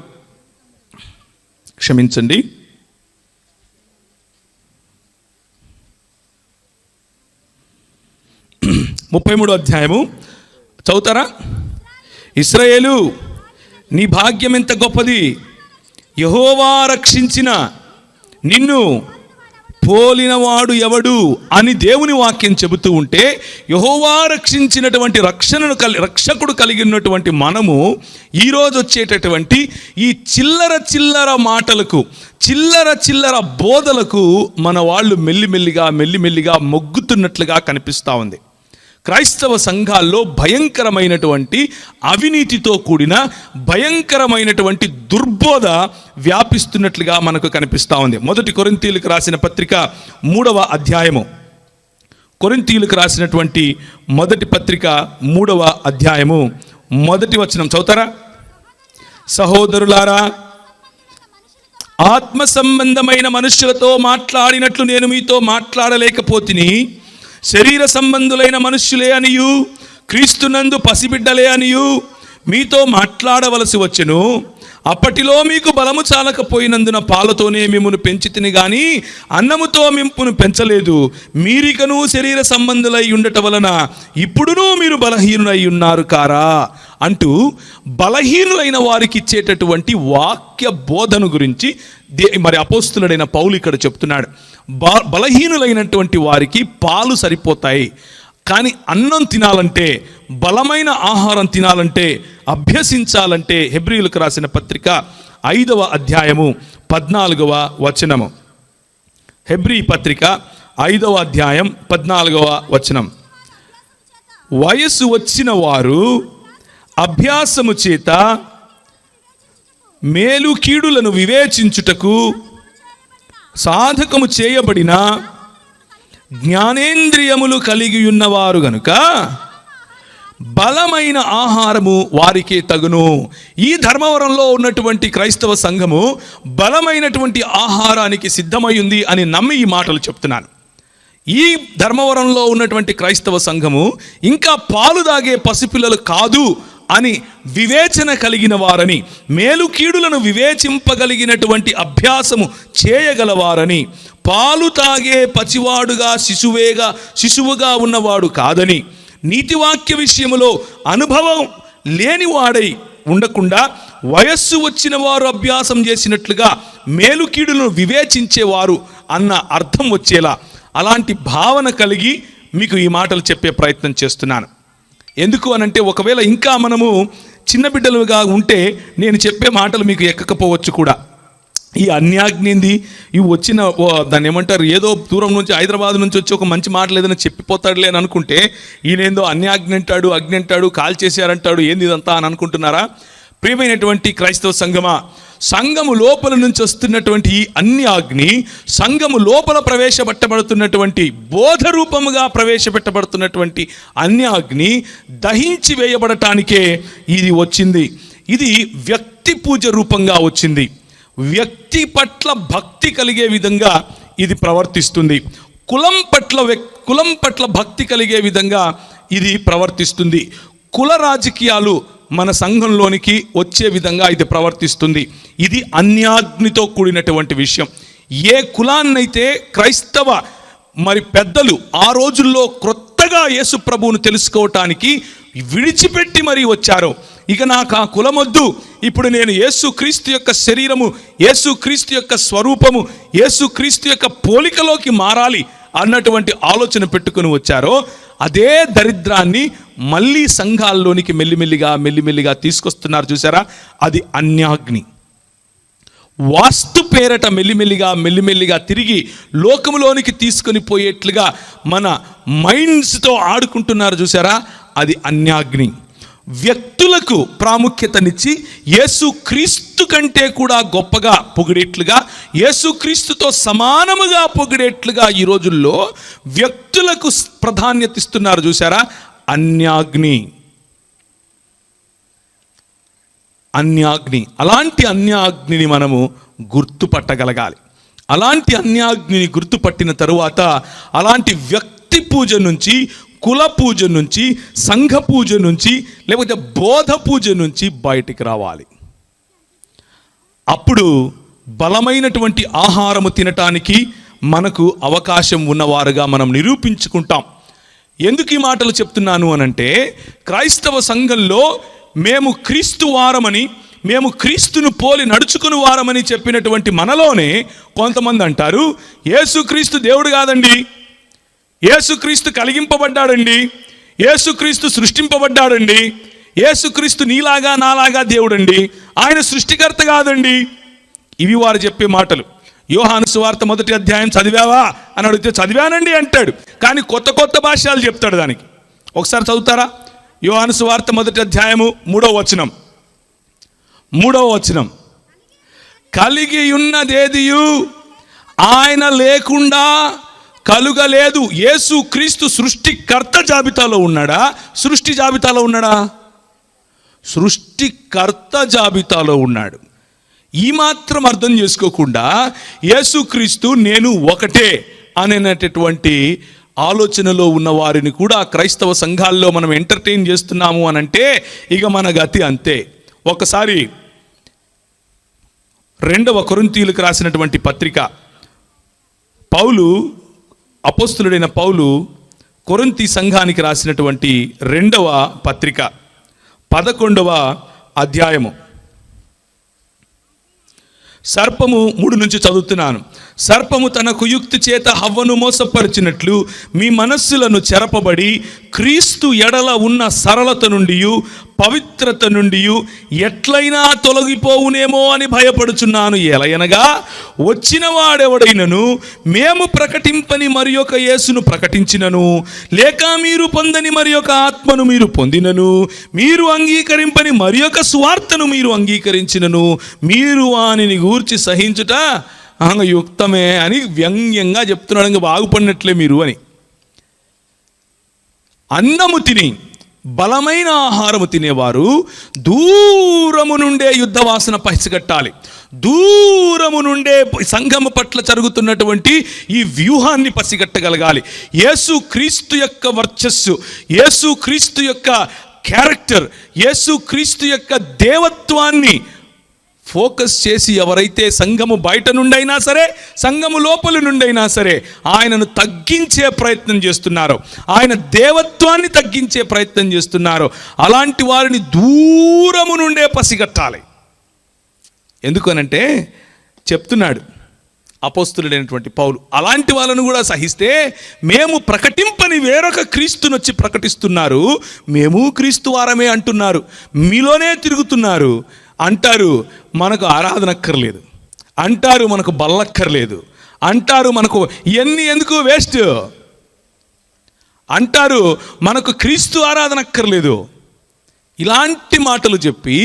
క్షమించండి, 33వ అధ్యాయము చదువుతారా? ఇశ్రాయేలు నీ భాగ్యం ఎంత గొప్పది, యెహోవా రక్షించిన నిన్ను పోలినవాడు ఎవడు అని దేవుని వాక్యం చెబుతూ ఉంటే, యెహోవా రక్షించినటువంటి రక్షకుడు కలిగి ఉన్నటువంటి మనము ఈరోజు వచ్చేటటువంటి ఈ చిల్లర మాటలకు, చిల్లర బోధలకు మన వాళ్ళు మెల్లిమెల్లిగా మొగ్గుతున్నట్లుగా కనిపిస్తూ ఉంది. క్రైస్తవ సంఘాల్లో భయంకరమైనటువంటి అవినీతితో కూడిన భయంకరమైనటువంటి దుర్బోధ వ్యాపిస్తున్నట్లుగా మనకు కనిపిస్తూ ఉంది. 1 కొరింథీయులకు రాసిన పత్రిక 3వ అధ్యాయము, కొరింథీయులకు రాసినటువంటి 1 పత్రిక 3వ అధ్యాయము 1వ వచనం చదువుతారా? సహోదరులారా, ఆత్మ సంబంధమైన మనుష్యులతో మాట్లాడినట్లు నేను మీతో మాట్లాడలేకపోతిని, శరీర సంబంధులైన మనుష్యులే అనియు క్రీస్తునందు పసిబిడ్డలే అనియు మీతో మాట్లాడవలసి వచ్చెను. అప్పటిలో మీకు బలము చాలకపోయినందున పాలతోనే మిమ్మును పెంచితిని గాని అన్నముతో మింపును పెంచలేదు. మీరికను శరీర సంబంధులై ఉండట వలన ఇప్పుడునూ మీరు బలహీనులై ఉన్నారు కారా అంటూ బలహీనులైన వారికి ఇచ్చేటటువంటి వాక్య బోధన గురించి మరి అపోస్తులుడైన పౌలు ఇక్కడ చెప్తున్నాడు. బలహీనులైనటువంటి వారికి పాలు సరిపోతాయి, కానీ అన్నం తినాలంటే, బలమైన ఆహారం తినాలంటే, అభ్యసించాలంటే హెబ్రీయులకు రాసిన పత్రిక 5వ అధ్యాయము 14వ వచనము, హెబ్రీ పత్రిక 5వ అధ్యాయం 14వ వచనం, వయస్సు వచ్చిన వారు అభ్యాసము చేత మేలు కీడులను వివేచించుటకు సాధకము చేయబడిన జ్ఞానేంద్రియములు కలిగి ఉన్నవారు గనుక బలమైన ఆహారము వారికే తగును. ఈ ధర్మవరంలో ఉన్నటువంటి క్రైస్తవ సంఘము బలమైనటువంటి ఆహారానికి సిద్ధమై ఉంది అని నమ్మి ఈ మాటలు చెప్తున్నాను. ఈ ధర్మవరంలో ఉన్నటువంటి క్రైస్తవ సంఘము ఇంకా పాలు దాగే పసిపిల్లలు కాదు అని వివేచన కలిగిన వారని, మేలు కీడులను వివేచింపగలిగినటువంటి అభ్యాసము చేయగలవారని, పాలు తాగే పసివాడుగా శిశువుగా ఉన్నవాడు కాదని, నీతివాక్య విషయములో అనుభవం లేనివాడై ఉండకుండా వయస్సు వచ్చిన వారు అభ్యాసం చేసినట్లుగా మేలు కీడులను వివేచించేవారు అన్న అర్థం వచ్చేలా అలాంటి భావన కలిగి మీకు ఈ మాటలు చెప్పే ప్రయత్నం చేస్తున్నాను. ఎందుకు అనంటే ఒకవేళ ఇంకా మనము చిన్న బిడ్డలుగా ఉంటే నేను చెప్పే మాటలు మీకు ఎక్కకపోవచ్చు కూడా. ఈ అన్యాజ్ఞింది ఇవి వచ్చిన దాన్ని ఏమంటారు, ఏదో దూరం నుంచి హైదరాబాద్ నుంచి వచ్చి ఒక మంచి మాటలు ఏదైనా చెప్పిపోతాడులే అని అనుకుంటే ఈయనేందో అన్యాజ్ఞ అంటాడు, అగ్ని అంటాడు, కాల్ చేశారంటాడు, ఏంది ఇదంతా అని అనుకుంటున్నారా? ప్రియమైనటువంటి క్రైస్తవ సంఘమా, సంఘము లోపల నుంచి వస్తున్నటువంటి ఈ అన్యాగ్ని, సంఘము లోపల ప్రవేశపెట్టబడుతున్నటువంటి బోధ రూపముగా ప్రవేశపెట్టబడుతున్నటువంటి అన్యాగ్ని దహించి వేయబడటానికే ఇది వచ్చింది. ఇది వ్యక్తి పూజ రూపంగా వచ్చింది. వ్యక్తి పట్ల భక్తి కలిగే విధంగా ఇది ప్రవర్తిస్తుంది. కులం పట్ల భక్తి కలిగే విధంగా ఇది ప్రవర్తిస్తుంది. కుల రాజకీయాలు మన సంఘంలోనికి వచ్చే విధంగా ఇది ప్రవర్తిస్తుంది. ఇది అన్యాగ్నితో కూడినటువంటి విషయం. ఏ కులాన్నైతే క్రైస్తవ పెద్దలు ఆ రోజుల్లో క్రొత్తగా యేసు ప్రభువును తెలుసుకోవటానికి విడిచిపెట్టి మరీ వచ్చారో, ఇక నాకు ఆ కులమొద్దు, ఇప్పుడు నేను యేసుక్రీస్తు యొక్క శరీరము, యేసుక్రీస్తు యొక్క స్వరూపము, యేసుక్రీస్తు యొక్క పోలికలోకి మారాలి అన్నటువంటి ఆలోచన పెట్టుకుని వచ్చారో, అదే దరిద్రాన్ని మళ్ళీ సంఘాల్లోనికి మెల్లిమెల్లిగా తీసుకొస్తున్నారు. చూసారా? అది అన్యాగ్ని. వాస్తు పేరట మెల్లిమెల్లిగా తిరిగి లోకములోనికి తీసుకొని పోయేట్లుగా మన మైండ్స్తో ఆడుకుంటున్నారు. చూసారా? అది అన్యాగ్ని. వ్యక్తులకు ప్రాముఖ్యతనిచ్చి యేసుక్రీస్తు కంటే కూడా గొప్పగా పొగిడేట్లుగా, యేసుక్రీస్తుతో సమానముగా పొగిడేట్లుగా ఈ రోజుల్లో వ్యక్తులకు ప్రాధాన్యత ఇస్తున్నారు. చూసారా? అన్యాగ్ని. అలాంటి అన్యాగ్నిని మనము గుర్తుపట్టగలగాలి. అలాంటి అన్యాగ్నిని గుర్తుపట్టిన తరువాత అలాంటి వ్యక్తి పూజ నుంచి, కుల పూజ నుంచి, సంఘ పూజ నుంచి, లేకపోతే బోధ పూజ నుంచి బయటికి రావాలి. అప్పుడు బలమైనటువంటి ఆహారము తినటానికి మనకు అవకాశం ఉన్నవారుగా మనం నిరూపించుకుంటాం. ఎందుకు ఈ మాటలు చెప్తున్నాను అనంటే, క్రైస్తవ సంఘంలో మేము క్రీస్తు వారమని, మేము క్రీస్తును పోలి నడుచుకుని వారమని చెప్పినటువంటి మనలోనే కొంతమంది అంటారు, యేసుక్రీస్తు దేవుడు కాదండి, యేసుక్రీస్తు కలిగింపబడ్డాడండి, యేసుక్రీస్తు సృష్టింపబడ్డాడండి, యేసుక్రీస్తు నీలాగా నాలాగా దేవుడండి, ఆయన సృష్టికర్త కాదండి. ఇవి వారు చెప్పే మాటలు. యోహాను సువార్త 1వ అధ్యాయం చదివావా అని అడిగితే చదివానండి అంటాడు, కానీ కొత్త భాష్యాలు చెప్తాడు దానికి. ఒకసారి చదువుతారా? యోహాను సువార్త 1వ అధ్యాయము 3వ వచనం. కలిగి ఉన్నదేదియు ఆయన లేకుండా కలుగలేదు. యేసు క్రీస్తు సృష్టికర్త జాబితాలో ఉన్నాడా? సృష్టి జాబితాలో ఉన్నాడా? సృష్టికర్త జాబితాలో ఉన్నాడు. ఈ మాత్రం అర్థం చేసుకోకుండా యేసుక్రీస్తు నేను ఒకటే అనేటటువంటి ఆలోచనలో ఉన్న వారిని కూడా క్రైస్తవ సంఘాల్లో మనం ఎంటర్టైన్ చేస్తున్నాము అనంటే ఇక మన గతి అంతే. ఒకసారి 2వ కొరింథీయులకు రాసినటువంటి పత్రిక, అపోస్తులుడైన పౌలు కొరింథీ సంఘానికి రాసినటువంటి 2వ పత్రిక 11వ అధ్యాయము, సర్పము 3 నుంచి చదువుతున్నాను. సర్పము తన కుయుక్తి చేత హవ్వను మోసపరిచినట్లు మీ మనస్సులను చెరపబడి క్రీస్తు ఎడల ఉన్న సరళత నుండి, పవిత్రత నుండి ఎట్లయినా తొలగిపోవునేమో అని భయపడుచున్నాను. ఎలయనగా వచ్చిన వాడెవడైనను మేము ప్రకటింపని మరి ఒక యేసును ప్రకటించినను, లేక మీరు పొందని మరి ఒక ఆత్మను మీరు పొందినను, మీరు అంగీకరింపని మరి ఒక సువార్తను మీరు అంగీకరించినను, మీరు వానిని గూర్చి సహించుట యుక్తమే అని వ్యంగ్యంగా చెప్తున్నాడు. ఇంకా బాగుపడినట్లే మీరు అని. అన్నము తిని బలమైన ఆహారము తినేవారు దూరము నుండే యుద్ధ వాసన పసిగట్టాలి. దూరము నుండే సంఘము పట్ల జరుగుతున్నటువంటి ఈ వ్యూహాన్ని పసిగట్టగలగాలి. యేసు క్రీస్తు యొక్క వర్చస్సు, యేసు క్రీస్తు యొక్క క్యారెక్టర్, యేసు క్రీస్తు యొక్క దేవత్వాన్ని ఫోకస్ చేసి ఎవరైతే సంఘము బయట నుండైనా సరే, సంఘము లోపలి నుండైనా సరే ఆయనను తగ్గించే ప్రయత్నం చేస్తున్నారో, ఆయన దేవత్వాన్ని తగ్గించే ప్రయత్నం చేస్తున్నారో అలాంటి వారిని దూరము నుండే పసిగట్టాలి. ఎందుకనంటే చెప్తున్నాడు అపోస్తులుడైనటువంటి పౌలు, అలాంటి వాళ్ళను కూడా సహిస్తే మేము ప్రకటింపని వేరొక క్రీస్తునొచ్చి ప్రకటిస్తున్నారు, మేము క్రీస్తు వారమే అంటున్నారు, మీలోనే తిరుగుతున్నారు అంటారు. మనకు ఆరాధన అక్కర్లేదు అంటారు, మనకు బల్లక్కర్లేదు అంటారు, మనకు ఇవన్నీ ఎందుకు వేస్ట్ అంటారు, మనకు క్రీస్తు ఆరాధన అక్కర్లేదు. ఇలాంటి మాటలు చెప్పి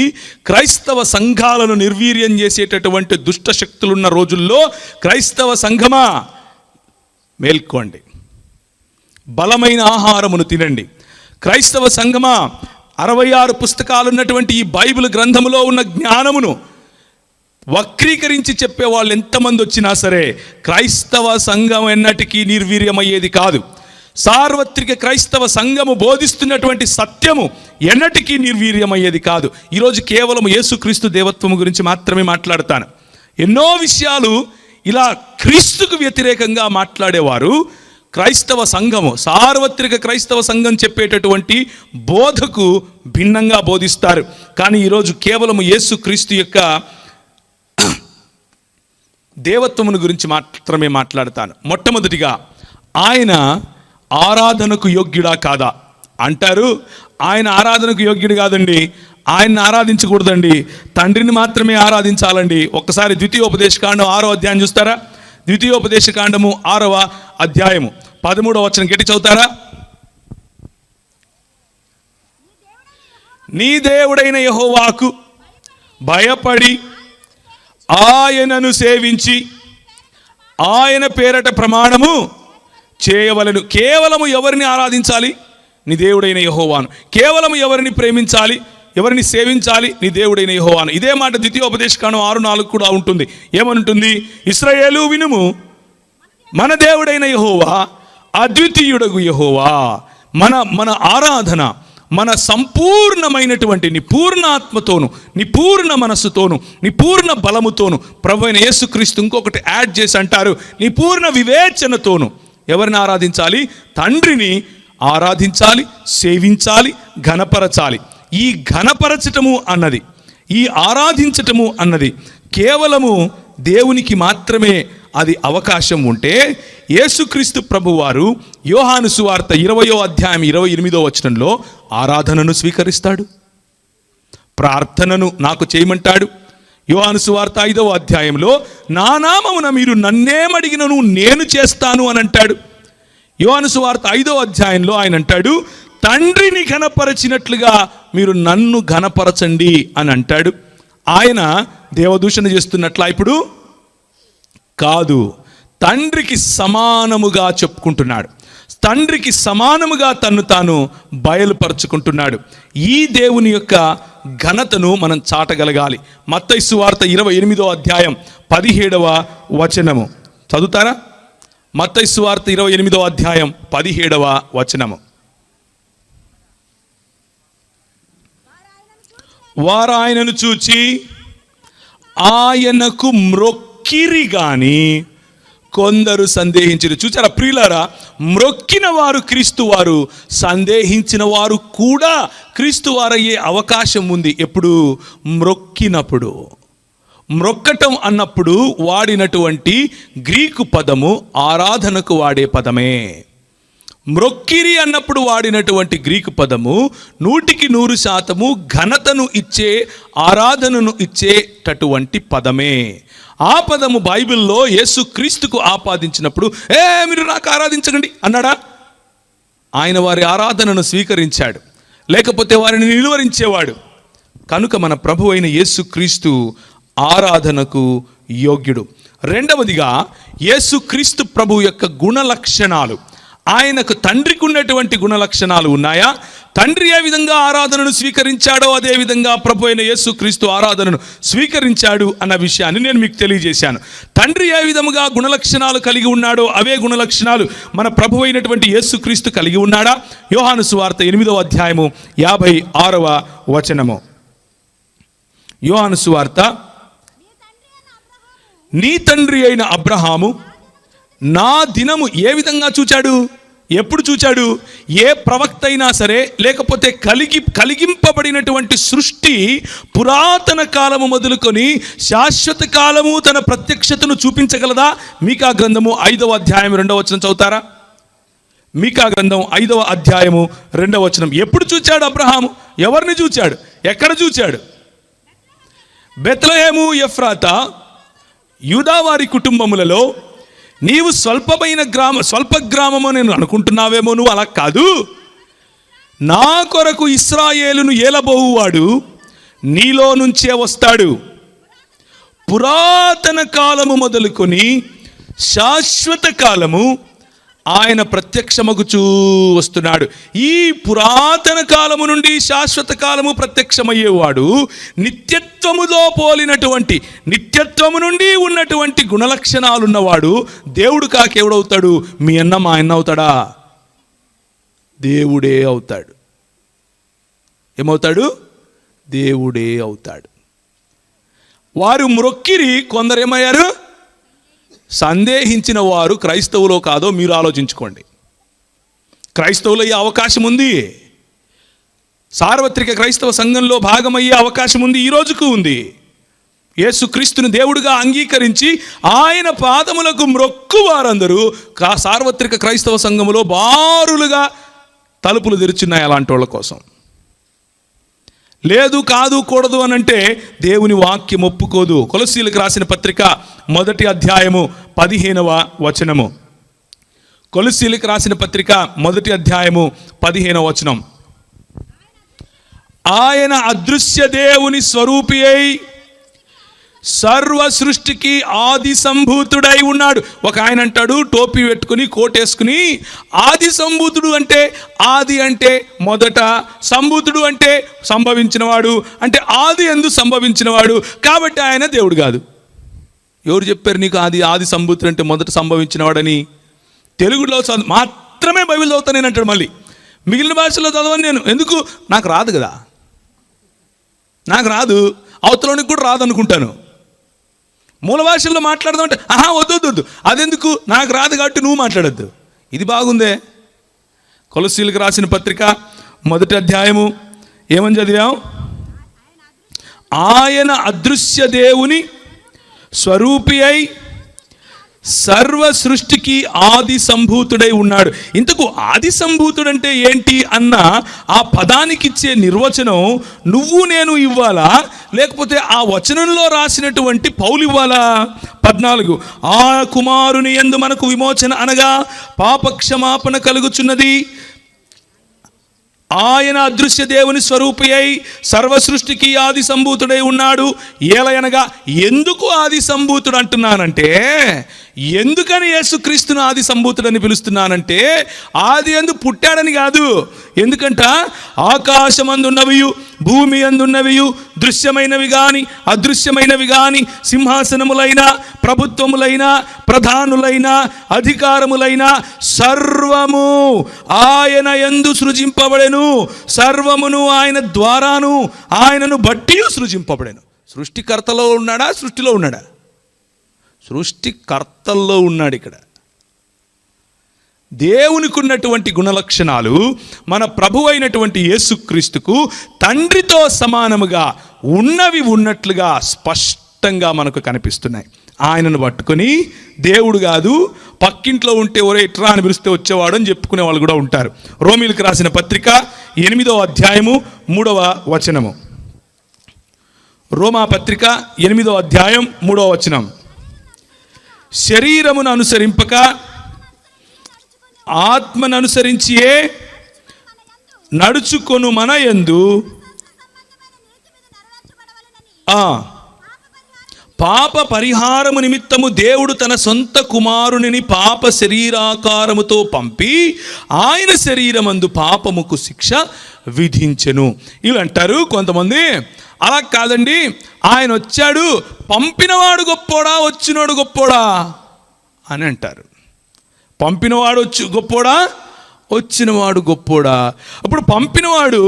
క్రైస్తవ సంఘాలను నిర్వీర్యం చేసేటటువంటి దుష్ట శక్తులున్న రోజుల్లో క్రైస్తవ సంఘమా మేల్కోండి, బలమైన ఆహారమును తినండి. క్రైస్తవ సంఘమా 66 పుస్తకాలు ఉన్నటువంటి ఈ బైబిల్ గ్రంథములో ఉన్న జ్ఞానమును వక్రీకరించి చెప్పే వాళ్ళు ఎంతమంది వచ్చినా సరే క్రైస్తవ సంఘం ఎన్నటికీ నిర్వీర్యమయ్యేది కాదు. సార్వత్రిక క్రైస్తవ సంఘము బోధిస్తున్నటువంటి సత్యము ఎన్నటికీ నిర్వీర్యమయ్యేది కాదు. ఈరోజు కేవలం యేసుక్రీస్తు దేవత్వము గురించి మాత్రమే మాట్లాడతాను. ఎన్నో విషయాలు ఇలా క్రీస్తుకు వ్యతిరేకంగా మాట్లాడేవారు క్రైస్తవ సంఘము, సార్వత్రిక క్రైస్తవ సంఘం చెప్పేటటువంటి బోధకు భిన్నంగా బోధిస్తారు. కానీ ఈరోజు కేవలం యేసుక్రీస్తు యొక్క దేవత్వమును గురించి మాత్రమే మాట్లాడతాను. మొట్టమొదటిగా ఆయన ఆరాధనకు యోగ్యుడా కాదా అంటారు. ఆయన ఆరాధనకు యోగ్యుడు కాదండి, ఆయన్ని ఆరాధించకూడదండి, తండ్రిని మాత్రమే ఆరాధించాలండి. ఒక్కసారి ద్వితీయోపదేశకాండం 6వ అధ్యాయం చూస్తారా? ద్వితీయోపదేశకాండము 6వ అధ్యాయము 13వ వచనం గట్టి చదువుతారా? నీ దేవుడైన యెహోవాకు భయపడి ఆయనను సేవించి ఆయన పేరట ప్రమాణము చేయవలెను. కేవలము ఎవరిని ఆరాధించాలి? నీ దేవుడైన యెహోవాను. కేవలము ఎవరిని ప్రేమించాలి, ఎవరిని సేవించాలి? నీ దేవుడైన యెహోవాను. ఇదే మాట ద్వితీయోపదేశకాండం 6:4 కూడా ఉంటుంది. ఏమనుంటుంది? ఇశ్రాయేలు వినుము, మన దేవుడైన యెహోవా అద్వితీయుడగు యెహోవా. మన ఆరాధన మన సంపూర్ణమైనటువంటి నీ పూర్ణ ఆత్మతోను, నీ పూర్ణ మనస్సుతోను, నీ పూర్ణ బలముతోను, ప్రభువైన యేసుక్రీస్తు ఇంకొకటి యాడ్ చేసి అంటారు, నీ పూర్ణ వివేచనతోను ఎవరిని ఆరాధించాలి? తండ్రిని ఆరాధించాలి, సేవించాలి, ఘనపరచాలి. ఈ ఘనపరచటము అన్నది, ఈ ఆరాధించటము అన్నది కేవలము దేవునికి మాత్రమే అది అవకాశం ఉంటే యేసుక్రీస్తు ప్రభువారు యోహాను సువార్త 20వ అధ్యాయం 28వ వచనంలో ఆరాధనను స్వీకరిస్తాడు, ప్రార్థనను నాకు చేయమంటాడు. యోహాను సువార్త 5వ అధ్యాయంలో నా నామమున మీరు నన్నేమడిగినను నేను చేస్తాను అని అంటాడు. యోహాను సువార్త 5వ అధ్యాయంలో ఆయన అంటాడు, తండ్రిని ఘనపరచినట్లుగా మీరు నన్ను ఘనపరచండి అని అంటాడు. ఆయన దేవదూషణ చేస్తున్నట్లా ఇప్పుడు కాదు, తండ్రికి సమానముగా చెప్పుకుంటున్నాడు, తండ్రికి సమానముగా తన్ను తాను బయలుపరుచుకుంటున్నాడు. ఈ దేవుని యొక్క ఘనతను మనం చాటగలగాలి. మత్తయి సువార్త 28వ అధ్యాయం 17వ వచనము చదువుతారా? మత్తయి సువార్త 28వ అధ్యాయం 17వ వచనము. వారు ఆయనను చూచి ఆయనకు మ్రొక్కిరి గాని కొందరు సందేహించిరి. చూచారా ప్రియులారా, మ్రొక్కిన వారు క్రీస్తు వారు, సందేహించిన వారు కూడా క్రీస్తు వారయ్యే అవకాశం ఉంది. ఎప్పుడు? మ్రొక్కినప్పుడు. మ్రొక్కటం అన్నప్పుడు వాడినటువంటి గ్రీకు పదము ఆరాధనకు వాడే పదమే. మ్రొక్కిరి అన్నప్పుడు వాడినటువంటి గ్రీకు పదము 100% ఘనతను ఇచ్చే, ఆరాధనను ఇచ్చేటటువంటి పదమే. ఆ పదము బైబిల్లో యేసు క్రీస్తుకు ఆపాదించినప్పుడు మీరు నాకు ఆరాధించకండి అన్నాడా? ఆయన వారి ఆరాధనను స్వీకరించాడు, లేకపోతే వారిని నిలువరించేవాడు. కనుక మన ప్రభు అయిన యేసు క్రీస్తు ఆరాధనకు యోగ్యుడు. రెండవదిగా యేసు క్రీస్తు ప్రభు యొక్క గుణ లక్షణాలు. ఆయనకు తండ్రికి ఉన్నటువంటి గుణ లక్షణాలు ఉన్నాయా? తండ్రి ఏ విధంగా ఆరాధనను స్వీకరించాడో అదే విధంగా ప్రభు అయిన యేసుక్రీస్తు ఆరాధనను స్వీకరించాడు అన్న విషయాన్ని నేను మీకు తెలియజేశాను. తండ్రి ఏ విధముగా గుణలక్షణాలు కలిగి ఉన్నాడో అవే గుణలక్షణాలు మన ప్రభు అయినటువంటి యేసుక్రీస్తు కలిగి ఉన్నాడా? యోహాను సువార్త 8వ అధ్యాయము 56వ వచనము. యోహాను సువార్త నీ తండ్రి అయిన అబ్రహాము నా దినము ఏ విధంగా చూచాడు? ఎప్పుడు చూచాడు? ఏ ప్రవక్త అయినా సరే, లేకపోతే కలిగింపబడినటువంటి సృష్టి పురాతన కాలము మొదలుకొని శాశ్వత కాలము తన ప్రత్యక్షతను చూపించగలదా? మీకా గ్రంథము 5వ అధ్యాయం 2వ వచనం చదువుతారా? మీకా గ్రంథం 5వ అధ్యాయము 2వ వచనం. ఎప్పుడు చూచాడు అబ్రహాము? ఎవరిని చూచాడు? ఎక్కడ చూచాడు? బెత్లెహేము, ఎఫ్రాతా, యూదావారి కుటుంబములలో నీవు స్వల్ప గ్రామము నేను అనుకుంటున్నావేమో. నువ్వు అలా కాదు. నా కొరకు ఇశ్రాయేలును ఏలబోవువాడు నీలో నుంచే వస్తాడు. పురాతన కాలము మొదలుకొని శాశ్వత కాలము ఆయన ప్రత్యక్షమగుచూ వస్తున్నాడు. ఈ పురాతన కాలము నుండి శాశ్వత కాలము ప్రత్యక్షమయ్యేవాడు నిత్యత్వము నుండి ఉన్నటువంటి గుణలక్షణాలున్నవాడు దేవుడు కాకెవడవుతాడు? మీ అన్న మా అన్న అవుతాడా? దేవుడే అవుతాడు. ఏమవుతాడు? దేవుడే అవుతాడు. వారు మ్రొక్కిరి, కొందరేమయ్యారు? సందేహించిన వారు క్రైస్తవులో కాదో మీరు ఆలోచించుకోండి. క్రైస్తవులు అయ్యే అవకాశం ఉంది. సార్వత్రిక క్రైస్తవ సంఘంలో భాగమయ్యే అవకాశం ఉంది. ఈ రోజుకు ఉంది. యేసుక్రీస్తుని దేవుడిగా అంగీకరించి ఆయన పాదములకు మ్రొక్కు వారందరూ సార్వత్రిక క్రైస్తవ సంఘములో బారులుగా తలుపులు తెరుచున్నాయి అలాంటి వాళ్ళ కోసం. లేదు, కాదు, కూడదు అని అంటే దేవుని వాక్యం ఒప్పుకోదు. కొలస్సీలకు రాసిన పత్రిక 1వ అధ్యాయము 15వ వచనము. కొలస్సీలకు రాసిన పత్రిక 1వ అధ్యాయము 15వ వచనం. ఆయన అదృశ్య దేవుని స్వరూపి అయి సర్వ సృష్టికి ఆది సంభూతుడై ఉన్నాడు. ఒక ఆయన అంటాడు టోపీ పెట్టుకుని కోటేసుకుని, ఆది సంభూతుడు అంటే ఆది అంటే మొదట, సంభూతుడు అంటే సంభవించినవాడు, అంటే ఆది యందు సంభవించినవాడు, కాబట్టి ఆయన దేవుడు కాదు. ఎవరు చెప్పారు నీకు ఆది సంభూతుడు అంటే మొదట సంభవించినవాడని? తెలుగులో మాత్రమే బైబిల్ చదువుతాను నేను అంటాడు. మళ్ళీ మిగిలిన భాషలో చదవని నేను. ఎందుకు? నాకు రాదు కదా. నాకు రాదు, అవతలోనికి కూడా రాదు అనుకుంటాను. మూల భాషల్లో మాట్లాడదాం అంటే వద్దు, అదెందుకు? నాకు రాదు కాబట్టి నువ్వు మాట్లాడద్దు. ఇది బాగుందే. కొలస్సీలకు రాసిన పత్రిక 1వ అధ్యాయము ఏమని చదివాం? ఆయన అదృశ్య దేవుని స్వరూపి అయి సర్వ సృష్టికి ఆది సంభూతుడై ఉన్నాడు. ఇంతకు ఆది సంభూతుడు అంటే ఏంటి అన్న ఆ పదానికి ఇచ్చే నిర్వచనం నువ్వు నేను ఇవ్వాలా, లేకపోతే ఆ వచనంలో రాసినటువంటి పౌలు ఇవ్వాలా? 14 ఆ కుమారుని యందు మనకు విమోచన అనగా పాపక్షమాపణ కలుగుచున్నది. ఆయన అదృశ్య దేవుని స్వరూపి అయి సర్వ సృష్టికి ఆది సంభూతుడై ఉన్నాడు. ఏలయనగా ఎందుకు ఆది సంభూతుడు అంటున్నానంటే, ఎందుకని యేసుక్రీస్తును ఆది సంభూతుడని పిలుస్తున్నానంటే, ఆది యందు పుట్టాడని కాదు. ఎందుకంట ఆకాశమందున్నవియు భూమి అందున్నవియు దృశ్యమైనవి గాని అదృశ్యమైనవి గాని సింహాసనములైన ప్రభుత్వములైన ప్రధానులైన అధికారములైన సర్వము ఆయన యందు సృజింపబడెను. సర్వమును ఆయన ద్వారాను ఆయనను బట్టి సృజింపబడెను. సృష్టికర్తలో ఉన్నాడా? సృష్టిలో ఉన్నాడా? సృష్టికర్తల్లో ఉన్నాడు. ఇక్కడ దేవునికి ఉన్నటువంటి గుణలక్షణాలు మన ప్రభు అయినటువంటి యేసుక్రీస్తుకు తండ్రితో సమానముగా ఉన్నవి ఉన్నట్లుగా స్పష్టంగా మనకు కనిపిస్తున్నాయి. ఆయనను పట్టుకొని దేవుడు కాదు, పక్కింట్లో ఉంటే ఒరే ఇట్రా అని పిలిస్తే వచ్చేవాడు అని చెప్పుకునే వాళ్ళు కూడా ఉంటారు. రోమీలకు రాసిన పత్రిక 8వ అధ్యాయము 3వ వచనము. రోమా పత్రిక 8వ అధ్యాయం 3వ వచనం. శరీరమును అనుసరింపక ఆత్మను అనుసరించియే నడుచుకొను మన యందు పాప పరిహారము నిమిత్తము దేవుడు తన సొంత కుమారునిని పాప శరీరాకారముతో పంపి ఆయన శరీరమందు పాపముకు శిక్ష విధించెను. ఇలా అంటారు కొంతమంది. అలా కాదండి, ఆయన వచ్చాడు, పంపినవాడు గొప్పోడా వచ్చినవాడు గొప్పోడా అని అంటారు. పంపినవాడు గొప్పోడా వచ్చినవాడు గొప్పోడా? అప్పుడు పంపినవాడు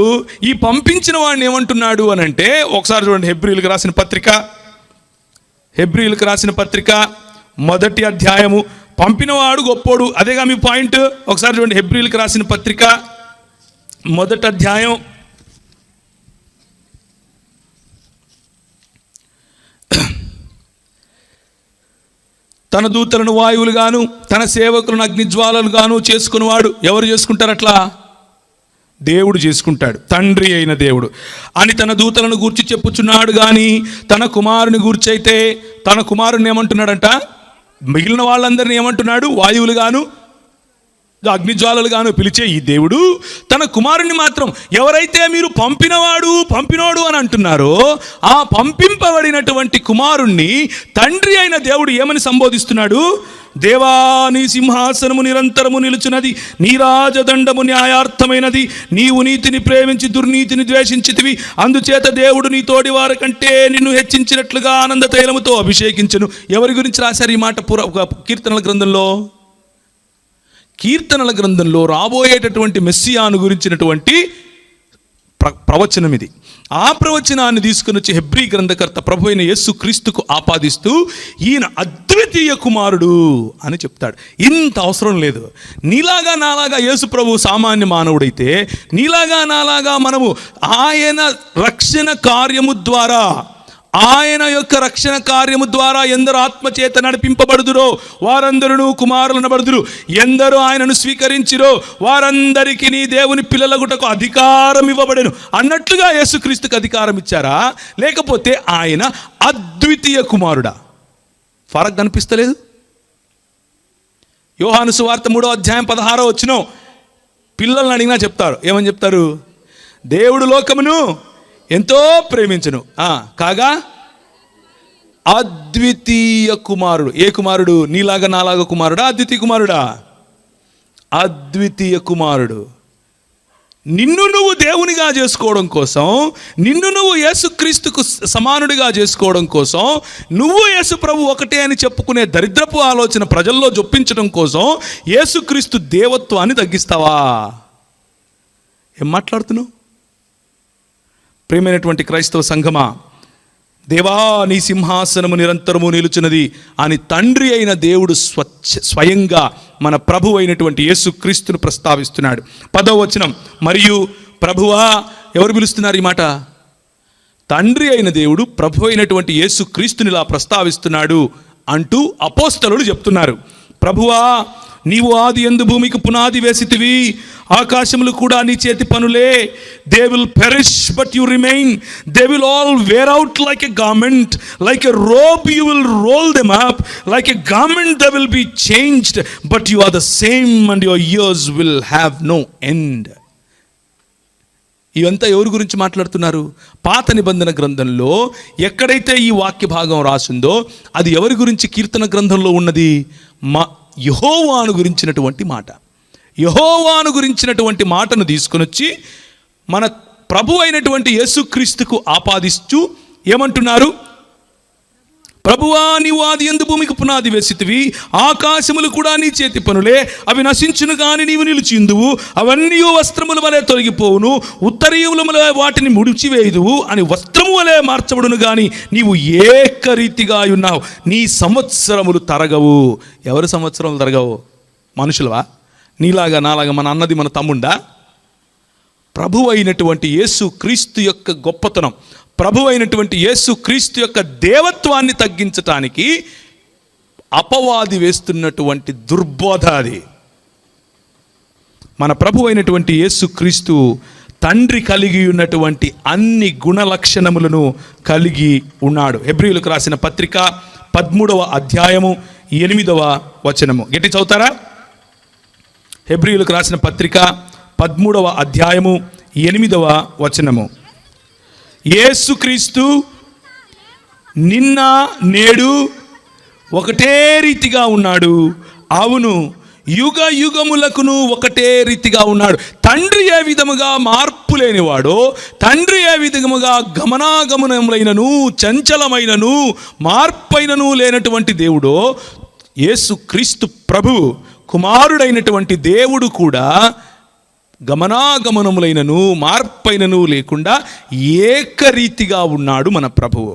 ఈ పంపించిన వాడిని ఏమంటున్నాడు అని అంటే, ఒకసారి చూడండి హెబ్రీయులకు రాసిన పత్రిక హెబ్రీయులకు రాసిన పత్రిక 1వ అధ్యాయము. పంపినవాడు గొప్పోడు, అదేగా మీ పాయింట్. ఒకసారి చూడండి, హెబ్రీయులకు రాసిన పత్రిక 1వ అధ్యాయం 'తన దూతలను వాయువులు గాను తన సేవకులను అగ్నిజ్వాలలు గాను చేసుకునేవాడు'. ఎవరు చేసుకుంటారు అట్లా? దేవుడు చేసుకుంటాడు, తండ్రి అయిన దేవుడు అని తన దూతలను గూర్చి చెప్పుచున్నాడు. కానీ తన కుమారుని గూర్చి అయితే తన కుమారుని ఏమంటున్నాడంట? మిగిలిన వాళ్ళందరినీ ఏమంటున్నాడు? వాయువులు గాను అగ్నిజ్వాలలు గాను పిలిచే ఈ దేవుడు తన కుమారుని మాత్రం ఎవరైతే మీరు పంపినోడు అని అంటున్నారో, ఆ పంపింపబడినటువంటి కుమారుణ్ణి తండ్రి అయిన దేవుడు ఏమని సంబోధిస్తున్నాడు? దేవా, నీ సింహాసనము నిరంతరము నిలుచున్నది, నీ రాజదండము న్యాయార్థమైనది, నీవు నీతిని ప్రేమించి దుర్నీతిని ద్వేషించితివి, అందుచేత దేవుడు నీ తోడి వారి కంటే నిన్ను హెచ్చించినట్లుగా ఆనంద తైలముతో అభిషేకించును. ఎవరి గురించి రాశారు ఈ మాట? కీర్తనల గ్రంథంలో రాబోయేటటువంటి మెస్సియాను గురించినటువంటి ప్రవచనం ఇది. ఆ ప్రవచనాన్ని తీసుకుని వచ్చి హెబ్రీ గ్రంథకర్త ప్రభు అయిన యేసు క్రీస్తుకు ఆపాదిస్తూ ఈయన అద్వితీయ కుమారుడు అని చెప్తాడు. ఇంత అవసరం లేదు. నీలాగా నాలాగా యేసు ప్రభు సామాన్య మానవుడైతే, నీలాగా నాలాగా మనము ఆయన రక్షణ కార్యము ద్వారా, ఆయన యొక్క రక్షణ కార్యము ద్వారా ఎందరు ఆత్మచేత నడిపింపబడుదురో వారందరూ కుమారులను బడుదురు, ఎందరూ ఆయనను స్వీకరించిరో వారందరికీ నీ దేవుని పిల్లలగుటకు అధికారం ఇవ్వబడెను అన్నట్లుగా యేసుక్రీస్తుకు అధికారం ఇచ్చారా? లేకపోతే ఆయన అద్వితీయ కుమారుడా? ఫరక్ కనిపిస్తలేదు? యోహాను సువార్త 3వ అధ్యాయం 16వ వచనం పిల్లల్ని అడిగినా చెప్తారు. ఏమని చెప్తారు? దేవుడు లోకమును ఎంతో ప్రేమించును కాగా అద్వితీయ కుమారుడు. ఏ కుమారుడు? నీలాగా నాలాగా కుమారుడా? అద్వితీయ కుమారుడా? అద్వితీయ కుమారుడు. నిన్ను నువ్వు దేవునిగా చేసుకోవడం కోసం, నిన్ను నువ్వు యేసుక్రీస్తుకు సమానుడిగా చేసుకోవడం కోసం, నువ్వు యేసు ప్రభు ఒకటే అని చెప్పుకునే దరిద్రపు ఆలోచన ప్రజల్లో జొప్పించడం కోసం యేసుక్రీస్తు దేవత్వాన్ని తగ్గిస్తావా? ఏం మాట్లాడుతున్నావు? ప్రియమైనటువంటి క్రైస్తవ సంఘమా, దేవా, నీ సింహాసనము నిరంతరము నిలుచున్నది అని తండ్రి అయిన దేవుడు స్వయంగా మన ప్రభు అయినటువంటి యేసుక్రీస్తును ప్రస్తావిస్తున్నాడు. 10వ వచనం, మరియు ప్రభువా. ఎవరు పిలుస్తున్నారు ఈ మాట? తండ్రి అయిన దేవుడు ప్రభు అయినటువంటి యేసుక్రీస్తుని ఇలా ప్రస్తావిస్తున్నాడు అంటూ అపోస్తలులు చెప్తున్నారు. ప్రభువా, నీవు ఆది యందు భూమికి పునాది వేసితివి, ఆకాశములు కూడా నీ చేతి పనులే. They will perish but you remain, they will all wear out like a garment, like a robe you will roll them up, like a garment they will be changed, but you are the same and your years will have no end. ఇవంతా ఎవరి గురించి మాట్లాడుతున్నారు? పాత నిబంధన గ్రంథంలో ఎక్కడైతే ఈ వాక్య భాగం రాసిందో అది ఎవరి గురించి కీర్తన గ్రంథంలో ఉన్నది? యెహోవాను గురించినటువంటి మాట. యెహోవాను గురించినటువంటి మాటను తీసుకొని వచ్చి మన ప్రభు అయినటువంటి యేసుక్రీస్తుకు ఆపాదిస్తూ ఏమంటున్నారు? ప్రభువా, నీవు ఆది యందు భూమికి పునాది వేసితివి, ఆకాశములు కూడా నీ చేతి పనులే. అవి నశించును గాని నీవు నిలిచిందువు, అవన్నీ వస్త్రముల వలె తొలగిపోవును, ఉత్తరీయముల వలె వాటిని ముడిచివేయుదువు అని వస్త్రము వలె మార్చబడును గాని నీవు ఏకరీతిగా ఉన్నావు, నీ సంవత్సరములు తరగవు. ఎవరి సంవత్సరములు తరగవు? మనుషులవా? నీలాగా నాలాగా మన అన్నది మన తమ్ముండా? ప్రభు అయినటువంటి యేసు క్రీస్తు యొక్క గొప్పతనం, ప్రభు అయినటువంటి యేసు క్రీస్తు యొక్క దేవత్వాన్ని తగ్గించటానికి అపవాది వేస్తున్నటువంటి దుర్బోధ అది. మన ప్రభు అయినటువంటి యేసు క్రీస్తు తండ్రి కలిగి ఉన్నటువంటి అన్ని గుణ లక్షణములను కలిగి ఉన్నాడు. హెబ్రీయులకు రాసిన పత్రిక 13వ అధ్యాయము 8వ వచనము గట్టి చదువుతారా? హెబ్రీయులకు రాసిన పత్రిక 13వ అధ్యాయము 8వ వచనము. యేసుక్రీస్తు నిన్న నేడు ఒకటే రీతిగా ఉన్నాడు. అవును, యుగ యుగములకును ఒకటే రీతిగా ఉన్నాడు. తండ్రి ఏ విధముగా మార్పు లేనివాడో, తండ్రి ఏ విధముగా గమనాగమనములైనను చంచలమైనను మార్పైనను లేనటువంటి దేవుడో, యేసుక్రీస్తు ప్రభు కుమారుడైనటువంటి దేవుడు కూడా గమనాగమనములైనను మార్పైనను లేకుండా ఏకరీతిగా ఉన్నాడు మన ప్రభువు.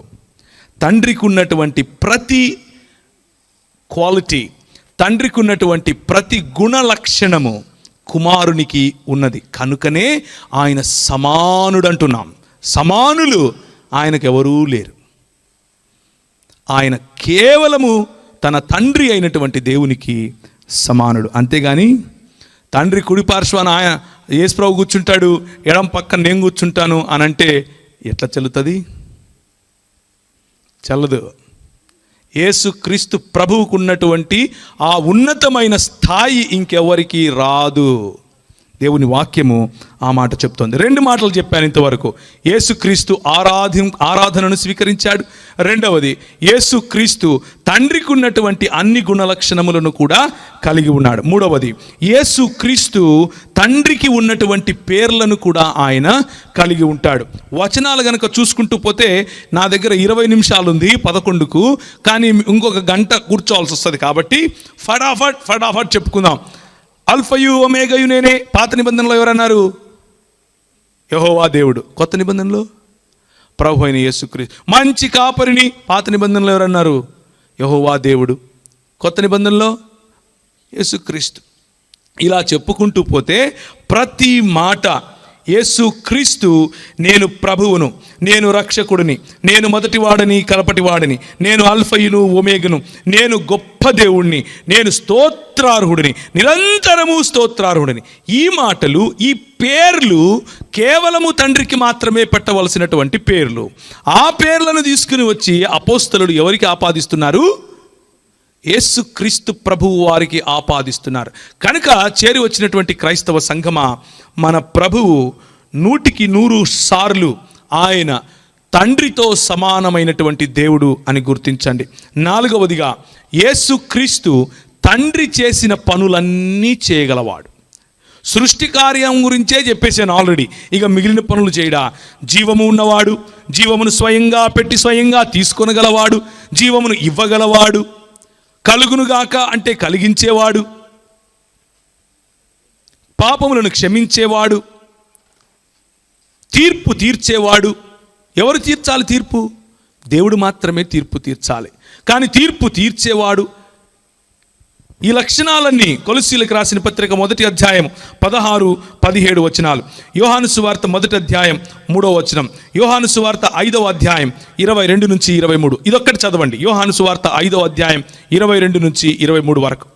తండ్రికి ఉన్నటువంటి ప్రతి క్వాలిటీ, తండ్రికి ఉన్నటువంటి ప్రతి గుణ లక్షణము కుమారునికి ఉన్నది. కనుకనే ఆయన సమానుడు అంటున్నాం. సమానులు ఆయనకెవరూ లేరు. ఆయన కేవలము తన తండ్రి అయినటువంటి దేవునికి సమానుడు. అంతేగాని తండ్రి కుడి పార్శ్వాన ఆయన యేసు ప్రభు కూర్చుంటాడు, ఎడం పక్కన నేను కూర్చుంటాను అని అంటే ఎట్లా చెల్లుతుంది? చల్లదు. యేసు క్రీస్తు ప్రభువుకు ఉన్నటువంటి ఆ ఉన్నతమైన స్థాయి ఇంకెవరికి రాదు. దేవుని వాక్యము ఆ మాట చెప్తోంది. 2 మాటలు చెప్పాను ఇంతవరకు. యేసుక్రీస్తు ఆరాధనను స్వీకరించాడు. రెండవది, యేసుక్రీస్తు తండ్రికి ఉన్నటువంటి అన్ని గుణలక్షణములను కూడా కలిగి ఉన్నాడు. మూడవది, యేసుక్రీస్తు తండ్రికి ఉన్నటువంటి పేర్లను కూడా ఆయన కలిగి ఉంటాడు. వచనాలు గనక చూసుకుంటూ పోతే నా దగ్గర 20 నిమిషాలు ఉంది 11కు, కానీ ఇంకొక గంట కూర్చోవాల్సి వస్తుంది. కాబట్టి ఫటాఫట్ చెప్పుకుందాం. అల్ఫయు ఒమేగయు నేనే. పాత నిబంధనలో ఎవరన్నారు? యెహోవా దేవుడు. కొత్త నిబంధనలో ప్రభు అయిన యేసుక్రీస్తు. మంచి కాపరిని పాత నిబంధనలో ఎవరన్నారు? యెహోవా దేవుడు. కొత్త నిబంధనలో యేసుక్రీస్తు. ఇలా చెప్పుకుంటూ పోతే ప్రతి మాట యేసుక్రీస్తు నేను ప్రభువును, నేను రక్షకుడిని, నేను మొదటివాడిని కడపటివాడిని, నేను అల్ఫయును ఒమేగను, నేను గొప్ప దేవుణ్ణి, నేను స్తోత్రార్హుడిని, నిరంతరము స్తోత్రార్హుడిని. ఈ మాటలు, ఈ పేర్లు కేవలము తండ్రికి మాత్రమే పెట్టవలసినటువంటి పేర్లు. ఆ పేర్లను తీసుకుని వచ్చి అపోస్తలుడు ఎవరికి ఆపాదిస్తున్నారు? యేసుక్రీస్తు ప్రభువు వారికి ఆపాదిస్తున్నారు. కనుక చేరి వచ్చినటువంటి క్రైస్తవ సంఘమా, మన ప్రభువు 100కి 100 ఆయన తండ్రితో సమానమైనటువంటి దేవుడు అని గుర్తించండి. 4వదిగా, యేసుక్రీస్తు తండ్రి చేసిన పనులన్నీ చేయగలవాడు. సృష్టి కార్యం గురించే చెప్పేశాను ఆల్రెడీ. ఇక మిగిలిన పనులు చేయడా? జీవము ఉన్నవాడు, జీవమును స్వయంగా పెట్టి స్వయంగా తీసుకొనగలవాడు, జీవమును ఇవ్వగలవాడు, కలుగునుగాక అంటే కలిగించేవాడు, పాపములను క్షమించేవాడు, తీర్పు తీర్చేవాడు. ఎవరు తీర్చాలి తీర్పు? దేవుడు మాత్రమే తీర్పు తీర్చాలి. కానీ తీర్పు తీర్చేవాడు. ఈ లక్షణాలన్నీ కొలస్సీలకు రాసిన పత్రిక 1వ అధ్యాయం 16-17 వచనాలు, యోహాను సువార్త 1వ అధ్యాయం 3వ వచనం, యోహాను సువార్త 5వ అధ్యాయం 22-23. ఇదొక్కటి చదవండి. యోహాను సువార్త 5వ అధ్యాయం 22-23 వరకు.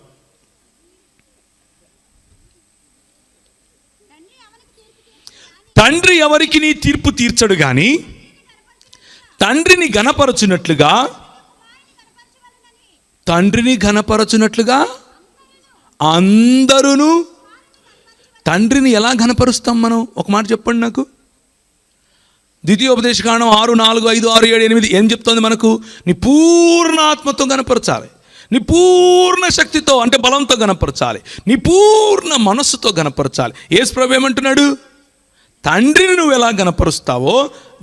తండ్రి ఎవరికి నీ తీర్పు తీర్చడు గాని తండ్రిని ఘనపరచునట్లుగా, తండ్రిని ఘనపరచునట్లుగా అందరూ. తండ్రిని ఎలా ఘనపరుస్తాం మనం? ఒక మాట చెప్పండి నాకు. ద్వితీయోపదేశకాండం 6, 4, 5, 6, 7, 8 ఏం చెప్తోంది మనకు? నీ పూర్ణ ఆత్మతో ఘనపరచాలి, నీ పూర్ణ శక్తితో అంటే బలంతో ఘనపరచాలి, నీ పూర్ణ మనస్సుతో ఘనపరచాలి. యేసు ప్రభువు ఏమంటున్నాడు? తండ్రిని నువ్వు ఎలా ఘనపరుస్తావో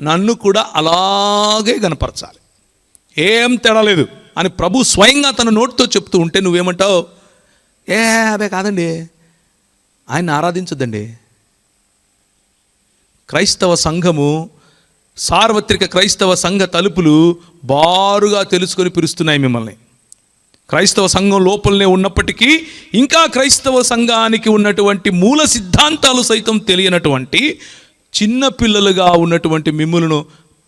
నన్ను కూడా అలాగే ఘనపరచాలి, ఏం తేడా లేదు అని ప్రభు స్వయంగా తన నోటితో చెప్తూ ఉంటే నువ్వేమంటావు? అదే కాదండి, ఆయన ఆరాధించదండి. క్రైస్తవ సంఘము, సార్వత్రిక క్రైస్తవ సంఘ తలుపులు బారుగా తెలుసుకొని పిలుస్తున్నాయి మిమ్మల్ని. క్రైస్తవ సంఘం లోపలనే ఉన్నప్పటికీ ఇంకా క్రైస్తవ సంఘానికి ఉన్నటువంటి మూల సిద్ధాంతాలు సైతం తెలియనటువంటి చిన్న పిల్లలుగా ఉన్నటువంటి మిమ్ములను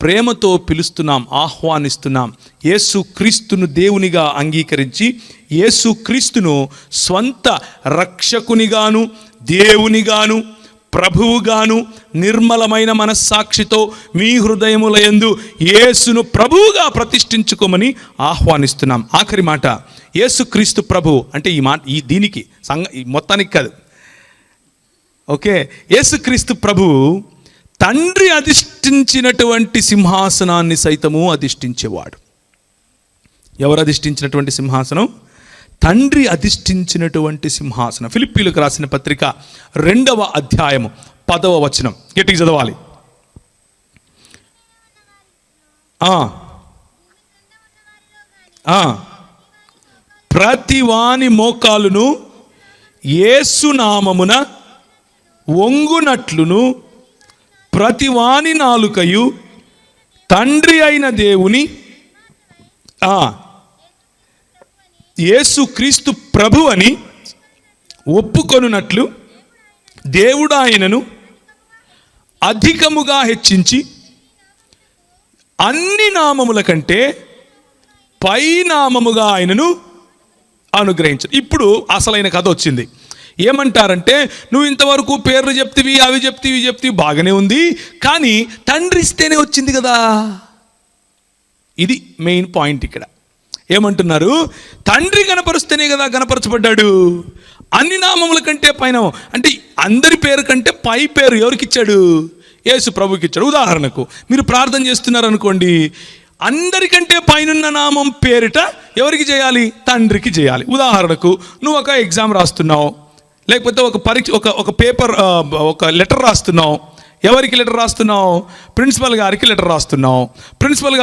ప్రేమతో పిలుస్తున్నాం, ఆహ్వానిస్తున్నాం. యేసుక్రీస్తును దేవునిగా అంగీకరించి యేసుక్రీస్తును స్వంత రక్షకునిగాను, దేవునిగాను, ప్రభువుగాను నిర్మలమైన మనస్సాక్షితో మీ హృదయములయందు యేసును ప్రభువుగా ప్రతిష్ఠించుకోమని ఆహ్వానిస్తున్నాం. ఆఖరి మాట, యేసుక్రీస్తు ప్రభు అంటే ఈ మాట దీనికి మొత్తానికి కాదు. ఓకే, యేసుక్రీస్తు ప్రభు తండ్రి అధిష్ఠించినటువంటి సింహాసనాన్ని సైతము అధిష్ఠించేవాడు. ఎవరు అధిష్ఠించినటువంటి సింహాసనం? తండ్రి అధిష్ఠించినటువంటి సింహాసనం. ఫిలిప్పీలకు రాసిన పత్రిక 2వ అధ్యాయము 10వ వచనం గట్టిగా చదవాలి. ప్రతి వాని మోకాలును యేసునామమున వంగునట్లును ప్రతి వాని నాలుకయు తండ్రి అయిన దేవుని యేసుక్రీస్తు ప్రభు అని ఒప్పుకొనున్నట్లు దేవుడు ఆయనను అధికముగా హెచ్చించి అన్ని నామముల కంటే పై నామముగా ఆయనను అనుగ్రహించారు. ఇప్పుడు అసలైన కథ వచ్చింది. ఏమంటారంటే, నువ్వు ఇంతవరకు పేర్లు చెప్తివి, అవి చెప్తివి బాగానే ఉంది, కానీ తండ్రి ఇస్తేనే వచ్చింది కదా. ఇది మెయిన్ పాయింట్ ఇక్కడ. ఏమంటున్నారు? తండ్రి గణపరుస్తేనే కదా గణపరచబడ్డాడు. అన్ని నామముల కంటే పైన, అంటే అందరి పేరు కంటే పై పేరు ఎవరికి ఇచ్చాడు? యేసు ప్రభుకి ఇచ్చాడు. ఉదాహరణకు మీరు ప్రార్థన చేస్తున్నారు అనుకోండి, అందరికంటే పైనున్న నామం పేరిట ఎవరికి చేయాలి? తండ్రికి చేయాలి. ఉదాహరణకు నువ్వు ఒక ఎగ్జామ్ రాస్తున్నావు, లేకపోతే ఒక పరీక్ష ఒక పేపర్ ఒక లెటర్ రాస్తున్నావు. ఎవరికి లెటర్ రాస్తున్నావు? ప్రిన్సిపల్ గారికి లెటర్ రాస్తున్నావు. ప్రిన్సిపల్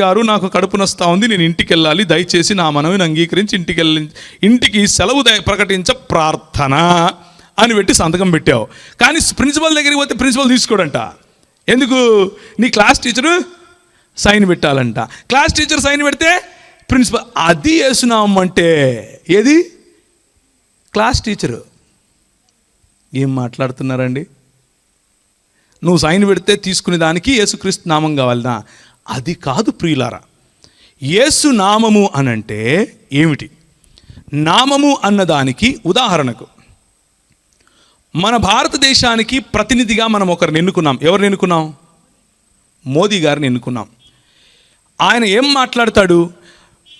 గారు నాకు కడుపు నొస్తా ఉంది, నేను ఇంటికి వెళ్ళాలి, దయచేసి నా మనవిని అంగీకరించి ఇంటికి సెలవు ప్రకటించ ప్రార్థన అని పెట్టి సంతకం పెట్టావు. కానీ ప్రిన్సిపల్ దగ్గరికి పోతే ప్రిన్సిపల్ తీసుకోడంట. ఎందుకు? నీ క్లాస్ టీచరు సైన్ పెట్టాలంట. క్లాస్ టీచర్ సైన్ పెడితే ప్రిన్సిపల్. అది యేసునామం అంటే. ఏది? Class teacher. ఏం మాట్లాడుతున్నారండి? నువ్వు సైన్ పెడితే తీసుకునే దానికి యేసుక్రీస్తు నామం కావాలనా? అది కాదు ప్రియులారా. యేసు నామము అనంటే ఏమిటి? నామము అన్నదానికి ఉదాహరణకు మన భారతదేశానికి ప్రతినిధిగా మనం ఒకరిని ఎన్నుకున్నాం. ఎవరిని ఎన్నుకున్నాం? మోదీ గారిని ఎన్నుకున్నాం. ఆయన ఏం మాట్లాడతాడు?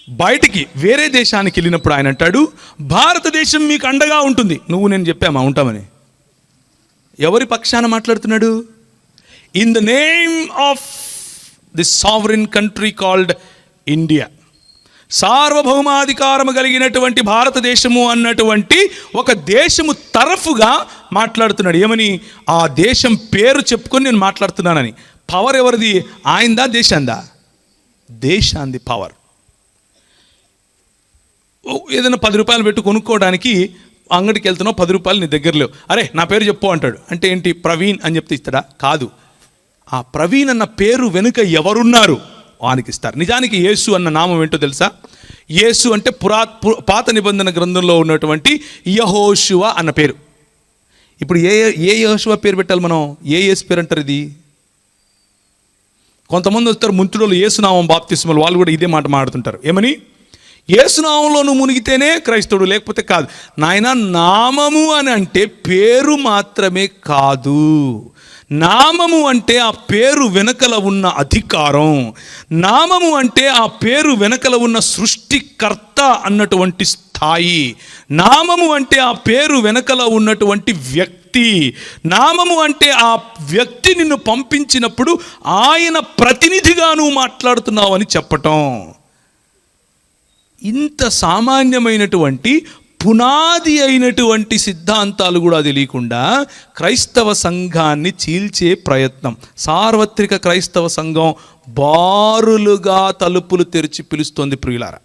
బయటికి వేరే దేశానికి వెళ్ళినప్పుడు ఆయన అంటాడు, భారతదేశం మీకు అండగా ఉంటుంది. నువ్వు నేను చెప్పామా ఉంటామని? ఎవరి పక్షాన మాట్లాడుతున్నాడు? In the name of the sovereign country called India. సార్వభౌమాధికారము కలిగినటువంటి భారతదేశము అన్నటువంటి ఒక దేశము తరఫుగా మాట్లాడుతున్నాడు. ఏమని? ఆ దేశం పేరు చెప్పుకొని నేను మాట్లాడుతున్నానని. పవర్ ఎవరిది? ఆయనదా దేశాందా? దేశాంది పవర్. ఏదైనా 10 రూపాయలు పెట్టి కొనుక్కోవడానికి అంగడికి వెళ్తున్నావు, 10 రూపాయలు నీ దగ్గర లేవు. అరే నా పేరు చెప్పు అంటాడు. అంటే ఏంటి? ప్రవీణ్ అని చెప్తే ఇస్తాడా? కాదు. ఆ ప్రవీణ్ అన్న పేరు వెనుక ఎవరున్నారు వానికి ఇస్తారు. నిజానికి యేసు అన్న నామం ఏంటో తెలుసా? యేసు అంటే పాత నిబంధన గ్రంథంలో ఉన్నటువంటి యెహోషువ అన్న పేరు. ఇప్పుడు ఏ యెహోషువ పేరు పెట్టాలి మనం? ఏ యేసు పేరు అంటారు? ఇది కొంతమంది వస్తారు ముంతుడోళ్ళు, యేసునామం బాప్తిస్మలు, వాళ్ళు కూడా ఇదే మాట మాట్లాడుతుంటారు. ఏమని? యేసునామంలో నువ్వు మునిగితేనే క్రైస్తవుడు, లేకపోతే కాదు. నాయన, నామము అని అంటే పేరు మాత్రమే కాదు. నామము అంటే ఆ పేరు వెనకల ఉన్న అధికారం. నామము అంటే ఆ పేరు వెనకల ఉన్న సృష్టికర్త అన్నటువంటి స్థాయి. నామము అంటే ఆ పేరు వెనకల ఉన్నటువంటి వ్యక్తి. నామము అంటే ఆ వ్యక్తి నిన్ను పంపించినప్పుడు ఆయన ప్రతినిధిగా నువ్వు మాట్లాడుతున్నావు అని చెప్పటం. ఇంత సామాన్యమైనటువంటి పునాది అయినటువంటి సిద్ధాంతాలు కూడా తెలియకుండా క్రైస్తవ సంఘాన్ని చీల్చే ప్రయత్నం. సార్వత్రిక క్రైస్తవ సంఘం బారులుగా తలుపులు తెరిచి పిలుస్తోంది ప్రియులారా.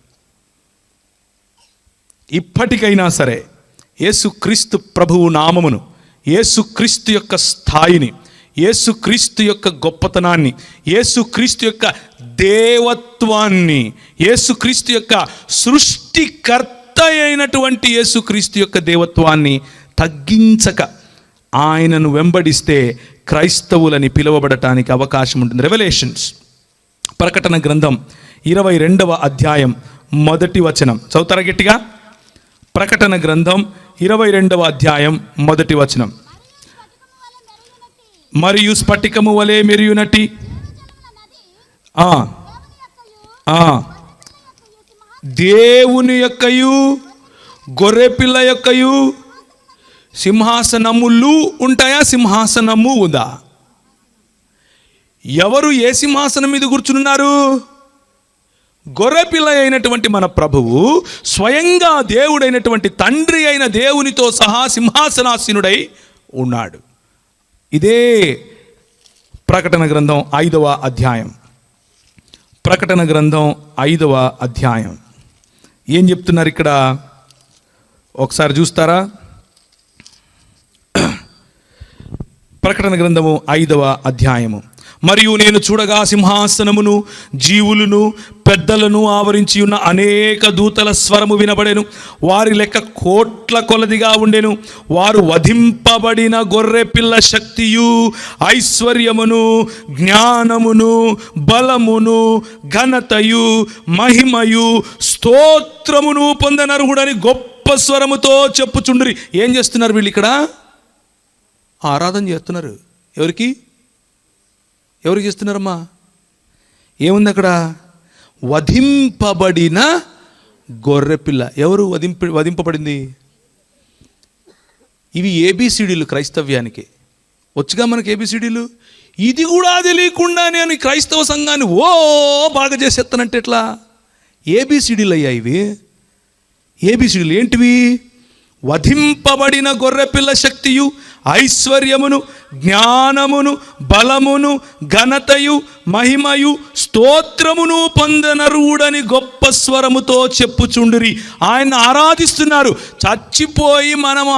ఇప్పటికైనా సరే యేసుక్రీస్తు ప్రభువు నామమును, యేసుక్రీస్తు యొక్క స్థాయిని, యేసుక్రీస్తు యొక్క గొప్పతనాన్ని, యేసుక్రీస్తు యొక్క దేవత్వాన్ని, యేసుక్రీస్తు యొక్క సృష్టికర్త అయినటువంటి యేసుక్రీస్తు యొక్క దేవత్వాన్ని తగ్గించక ఆయనను వెంబడిస్తే క్రైస్తవులని పిలువబడటానికి అవకాశం ఉంటుంది. రెవల్యూషన్స్, ప్రకటన గ్రంథం 22వ అధ్యాయం 1వ వచనం చదువుతారా గట్టిగా? ప్రకటన గ్రంథం 22వ అధ్యాయం 1వ వచనం. మరియు స్ఫటికము వలె మెరియునటి దేవుని యొక్కయు గొర్రెపిల్ల యొక్కయు సింహాసనములు ఉంటాయా? సింహాసనము ఉందా? ఎవరు ఏ సింహాసనం మీద కూర్చున్నారు? గొర్రెపిల్ల అయినటువంటి మన ప్రభువు స్వయంగా దేవుడైనటువంటి తండ్రి అయిన దేవునితో సహా సింహాసనాసీనుడై ఉన్నాడు. ఇదే ప్రకటన గ్రంథం 5వ అధ్యాయం. ప్రకటన గ్రంథం 5వ అధ్యాయం ఏం చెప్తున్నారు ఇక్కడ? ఒకసారి చూస్తారా? ప్రకటన గ్రంథము 5వ అధ్యాయము మరియు నేను చూడగా సింహాసనమును, జీవులను, పెద్దలను ఆవరించి ఉన్న అనేక దూతల స్వరము వినబడెను. వారి లెక్క కోట్ల కొలదిగా ఉండెను. వారు వధింపబడిన గొర్రె పిల్ల శక్తియు, ఐశ్వర్యమును, జ్ఞానమును, బలమును, ఘనతయు, మహిమయు, స్తోత్రమును పొందనర్హుడని గొప్ప స్వరముతో చెప్పుచుండ్రి. ఏం చేస్తున్నారు వీళ్ళు ఇక్కడ? ఆరాధన చేస్తున్నారు. ఎవరికి చేస్తున్నారమ్మా? ఏముంది అక్కడ? వధింపబడిన గొర్రెపిల్ల. ఎవరు వధింపబడింది? ఇవి ఏబిసిడీలు క్రైస్తవ్యానికి. వచ్చుగా మనకి ఏబిసిడీలు. ఇది కూడా తెలియకుండా నేను క్రైస్తవ సంఘాన్ని బాగా చేసేస్తానంటే ఎట్లా? ఏబిసిడీలు అయ్యా ఇవి. ఏబిసిడీలు ఏంటివి? వధింపబడిన గొర్రెపిల్ల శక్తియు, ఐశ్వర్యమును, జ్ఞానమును, బలమును, ఘనతయు, మహిమయు, స్తోత్రమును పొందనరుడని గొప్ప స్వరముతో చెప్పుచుండిరి. ఆయన ఆరాధిస్తున్నారు. చచ్చిపోయి మనం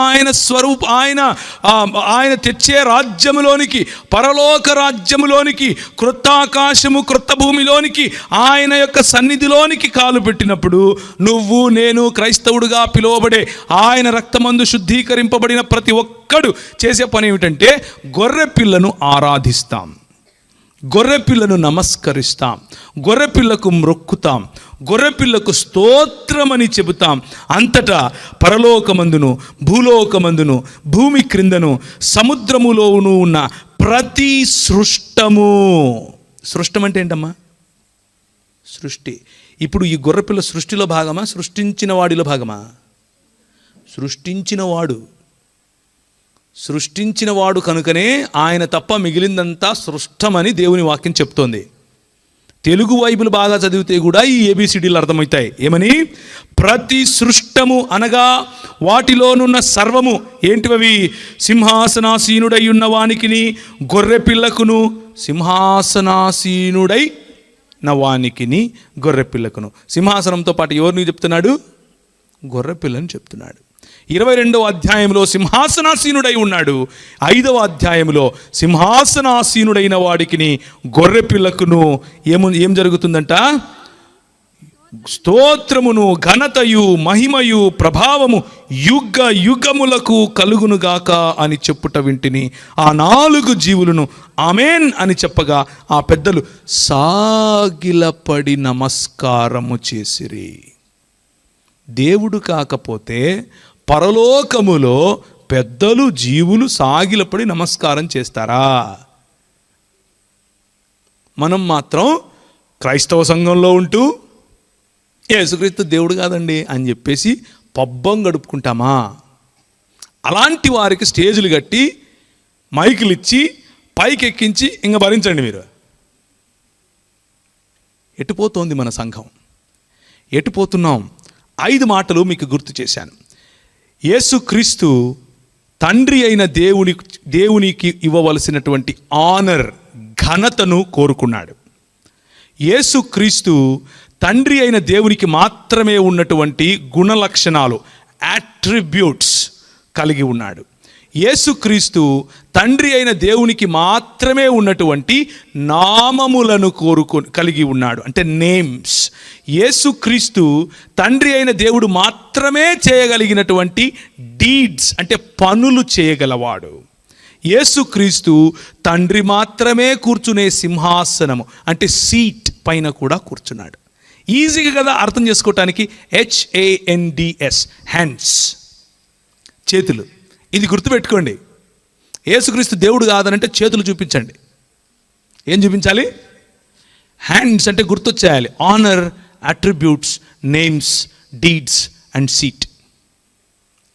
ఆయన తెచ్చే రాజ్యములోనికి, పరలోక రాజ్యములోనికి, క్రొత్త ఆకాశము క్రొత్త భూమిలోనికి, ఆయన యొక్క సన్నిధిలోనికి కాలు పెట్టినప్పుడు నువ్వు నేను క్రైస్తవుడుగా పిలువబడే, ఆయన రక్తమందు శుద్ధీకరింపబడిన ప్రతి ఒక్కడు చేసే పని ఏమిటంటే గొర్రెపిల్లను ఆరాధిస్తాం, గొర్రెపిల్లను నమస్కరిస్తాం, గొర్రెపిల్లకు మ్రొక్కుతాం, గొర్రెపిల్లకు స్తోత్రమని చెబుతాం. అంతటా పరలోకమందును, భూలోకమందును, భూమి క్రిందను, సముద్రములోను ఉన్న ప్రతి సృష్టము. సృష్టం అంటే ఏంటమ్మా? సృష్టి. ఇప్పుడు ఈ గొర్రెపిల్ల సృష్టిలో భాగమా, సృష్టించిన వాడిలో భాగమా? సృష్టించినవాడు కనుకనే ఆయన తప్ప మిగిలిందంతా సృష్టమని దేవుని వాక్యం చెప్తోంది. తెలుగు బైబిల్ బాగా చదివితే కూడా ఈ ఏబిసిడీలు అర్థమవుతాయి. ఏమని? ప్రతి సృష్టము అనగా వాటిలోనున్న సర్వము. ఏంటివి? సింహాసనాసీనుడై ఉన్న వానికిని, గొర్రె పిల్లకును, సింహాసనాసీనుడై నవానికిని, గొర్రె పిల్లకును. సింహాసనంతో పాటు ఎవరిని చెప్తున్నాడు? గొర్రె పిల్లని చెప్తున్నాడు. 22వ అధ్యాయంలో సింహాసనాసీనుడై ఉన్నాడు. 5వ అధ్యాయంలో సింహాసనాసీనుడైన వాడికిని, గొర్రె పిల్లకును ఏం జరుగుతుందంట? స్తోత్రమును, ఘనతయు, మహిమయు, ప్రభావము యుగ యుగములకు కలుగునుగాక అని చెప్పుట వింటిని. ఆ 4 జీవులను ఆమేన్ అని చెప్పగా ఆ పెద్దలు సాగిలపడి నమస్కారము చేసిరి. దేవుడు కాకపోతే పరలోకములో పెద్దలు, జీవులు సాగిలపడి నమస్కారం చేస్తారా? మనం మాత్రం క్రైస్తవ సంఘంలో ఉంటూ యేసుక్రీస్తు దేవుడు కాదండి అని చెప్పేసి పబ్బం గడుపుకుంటామా? అలాంటి వారికి స్టేజీలు కట్టి మైకులు ఇచ్చి పైకెక్కించి ఇంకా భరించండి మీరు. ఎటుపోతోంది మన సంఘం? ఎటుపోతున్నాం? 5 మాటలు మీకు గుర్తు చేశాను. యేసుక్రీస్తు తండ్రి అయిన దేవునికి ఇవ్వవలసినటువంటి ఆనర్, ఘనతను కోరుకున్నాడు. యేసుక్రీస్తు తండ్రి అయిన దేవునికి మాత్రమే ఉన్నటువంటి గుణలక్షణాలు, యాట్రిబ్యూట్స్ కలిగి ఉన్నాడు. యేసుక్రీస్తు తండ్రి అయిన దేవునికి మాత్రమే ఉన్నటువంటి నామములను కలిగి ఉన్నాడు, అంటే నేమ్స్. యేసుక్రీస్తు తండ్రి అయిన దేవుడు మాత్రమే చేయగలిగినటువంటి డీడ్స్, అంటే పనులు చేయగలవాడు. యేసుక్రీస్తు తండ్రి మాత్రమే కూర్చునే సింహాసనము, అంటే సీట్ పైన కూడా కూర్చున్నాడు. ఈజీగా కదా అర్థం చేసుకోవటానికి. HANDS, హ్యాండ్స్, చేతులు. ఇది గుర్తుపెట్టుకోండి. యేసుక్రీస్తు దేవుడు కాదనంటే చేతులు చూపించండి. ఏం చూపించాలి? హ్యాండ్స్ అంటే గుర్తొచ్చేయాలి. Honour, attributes, names, deeds and seat.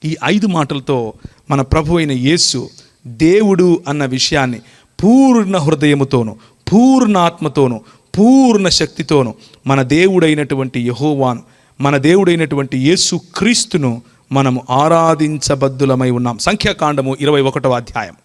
ఈ 5 మాటలతో మన ప్రభు అయిన యేసు దేవుడు అన్న విషయాన్ని పూర్ణ హృదయముతోను, పూర్ణ ఆత్మతోను, పూర్ణ శక్తితోను మన దేవుడైనటువంటి యెహోవాను, మన దేవుడైనటువంటి యేసు క్రీస్తును మనము ఆరాధించబద్దులమై ఉన్నాం. సంఖ్యాకాండము 21వ అధ్యాయం.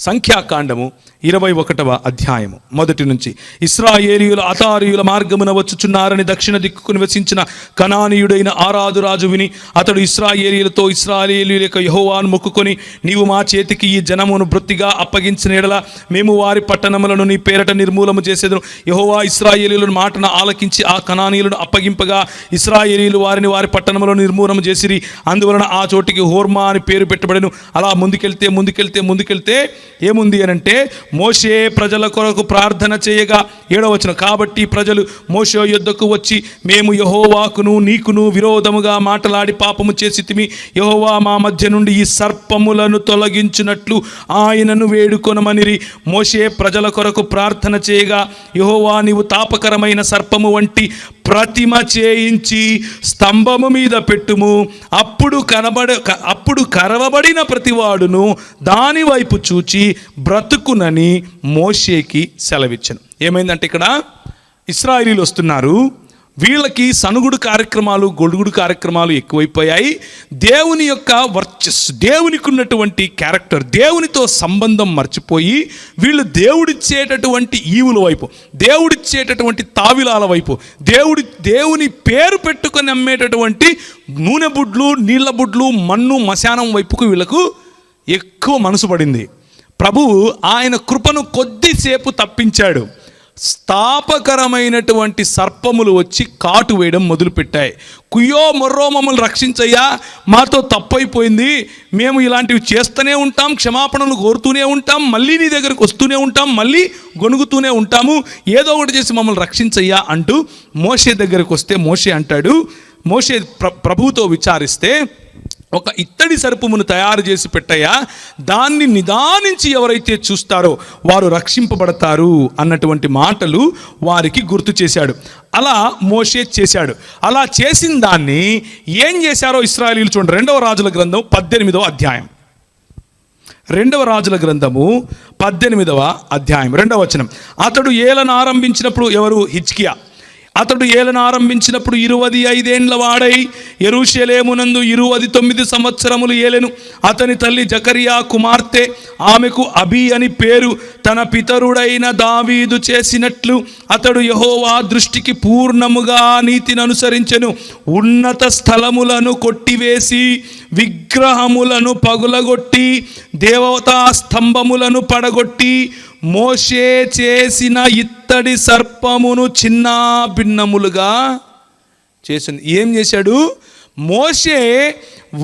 సంఖ్యాకాండము 21వ అధ్యాయము మొదటి నుంచి. ఇశ్రాయేలీయుల అతారీయుల మార్గమున వచ్చుచున్నారని దక్షిణ దిక్కుకు నివసించిన కనానీయుడైన ఆరాదు రాజు విని అతడు ఇశ్రాయేలీయులతో, ఇశ్రాయేలీయుల యొక్క యెహోవాను మొక్కుకొని, నీవు మా చేతికి ఈ జనమును బొత్తిగా అప్పగించిన ఎడల మేము వారి పట్టణములను నీ పేరట నిర్మూలము చేసేదను. యెహోవా ఇశ్రాయేలీయుల మాటను ఆలకించి ఆ కనానీయులను అప్పగింపగా ఇశ్రాయేలీయులు వారిని వారి పట్టణములను నిర్మూలము చేసిరి. అందువలన ఆ చోటికి హోర్మా అని పేరు పెట్టబడెను. అలా ముందుకెళ్తే ఏముంది అని అంటే, మోషే ప్రజల కొరకు ప్రార్థన చేయగా 7వ వచనం, కాబట్టి ప్రజలు మోషే యొద్దకు వచ్చి, మేము యెహోవాకును నీకును విరోధముగా మాటలాడి పాపము చేసితిమి. యెహోవా మా మధ్య నుండి ఈ సర్పములను తొలగించినట్లు ఆయనను వేడుకొనమనిరి. మోషే ప్రజల కొరకు ప్రార్థన చేయగా, యెహోవా నీవు తాపకరమైన సర్పము వంటి ప్రతిమ చేయించి స్తంభము మీద పెట్టుము. అప్పుడు కరవబడిన ప్రతివాడును దాని వైపు చూచి బ్రతుకునని మోషేకి సెలవిచ్చెను. ఏమైందంటే, ఇక్కడ ఇశ్రాయేలీయులు వస్తున్నారు. వీళ్ళకి సనుగుడు కార్యక్రమాలు, గొడుగుడు కార్యక్రమాలు ఎక్కువైపోయాయి. దేవుని యొక్క వర్చస్సు, దేవునికి ఉన్నటువంటి క్యారెక్టర్, దేవునితో సంబంధం మర్చిపోయి వీళ్ళు దేవుడిచ్చేటటువంటి ఈవుల వైపు, దేవుడిచ్చేటటువంటి తావిలాల వైపు, దేవుని పేరు పెట్టుకొని అమ్మేటటువంటి నూనె బుడ్లు, నీళ్ళ బుడ్లు, మన్ను, మశానం వైపుకు వీళ్ళకు ఎక్కువ మనసు పడింది. ప్రభువు ఆయన కృపను కొద్దిసేపు తప్పించాడు. స్థాపకరమైనటువంటి సర్పములు వచ్చి కాటు వేయడం మొదలుపెట్టాయి. కుయ్యో మొర్రో మమ్మల్ని రక్షించయ్యా, మాతో తప్పైపోయింది, మేము ఇలాంటివి చేస్తూనే ఉంటాం, క్షమాపణలు కోరుతూనే ఉంటాం, మళ్ళీ నీ దగ్గరకు వస్తూనే ఉంటాం, మళ్ళీ గొనుగుతూనే ఉంటాము, ఏదో ఒకటి చేసి మమ్మల్ని రక్షించయ్యా అంటూ మోషే దగ్గరకు వస్తే మోషే అంటాడు, మోషే ప్రభువుతో విచారిస్తే, ఒక ఇత్తడి సర్పమును తయారు చేసి పెట్టయ్యా, దాన్ని నిదానించి ఎవరైతే చూస్తారో వారు రక్షింపబడతారు అన్నటువంటి మాటలు వారికి గుర్తు చేశాడు. అలా మోషే చేశాడు. అలా చేసిన దాన్ని ఏం చేశారో ఇశ్రాయేలీయులు చూడండి. 2వ రాజుల గ్రంథం 18వ అధ్యాయం. 2వ రాజుల గ్రంథము 18వ అధ్యాయం 2వ వచనం. అతడు ఏలన ఆరంభించినప్పుడు, ఎవరు? హిజ్కియా. అతడు ఏలన ఆరంభించినప్పుడు 25 ఏండ్ల వాడై యెరూషలేమునందు 29 సంవత్సరములు ఏలెను. అతని తల్లి జకరియా కుమార్తె, ఆమెకు అబీ అని పేరు. తన పితరుడైన దావీదు చేసినట్లు అతడు యెహోవా దృష్టికి పూర్ణముగా నీతిని అనుసరించెను. ఉన్నత స్థలములను కొట్టివేసి, విగ్రహములను పగులగొట్టి, దేవతా స్తంభములను పడగొట్టి, మోషే చేసిన ఇత్తడి సర్పమును చిన్న భిన్నములుగా చేసింది. ఏం చేశాడు? మోషే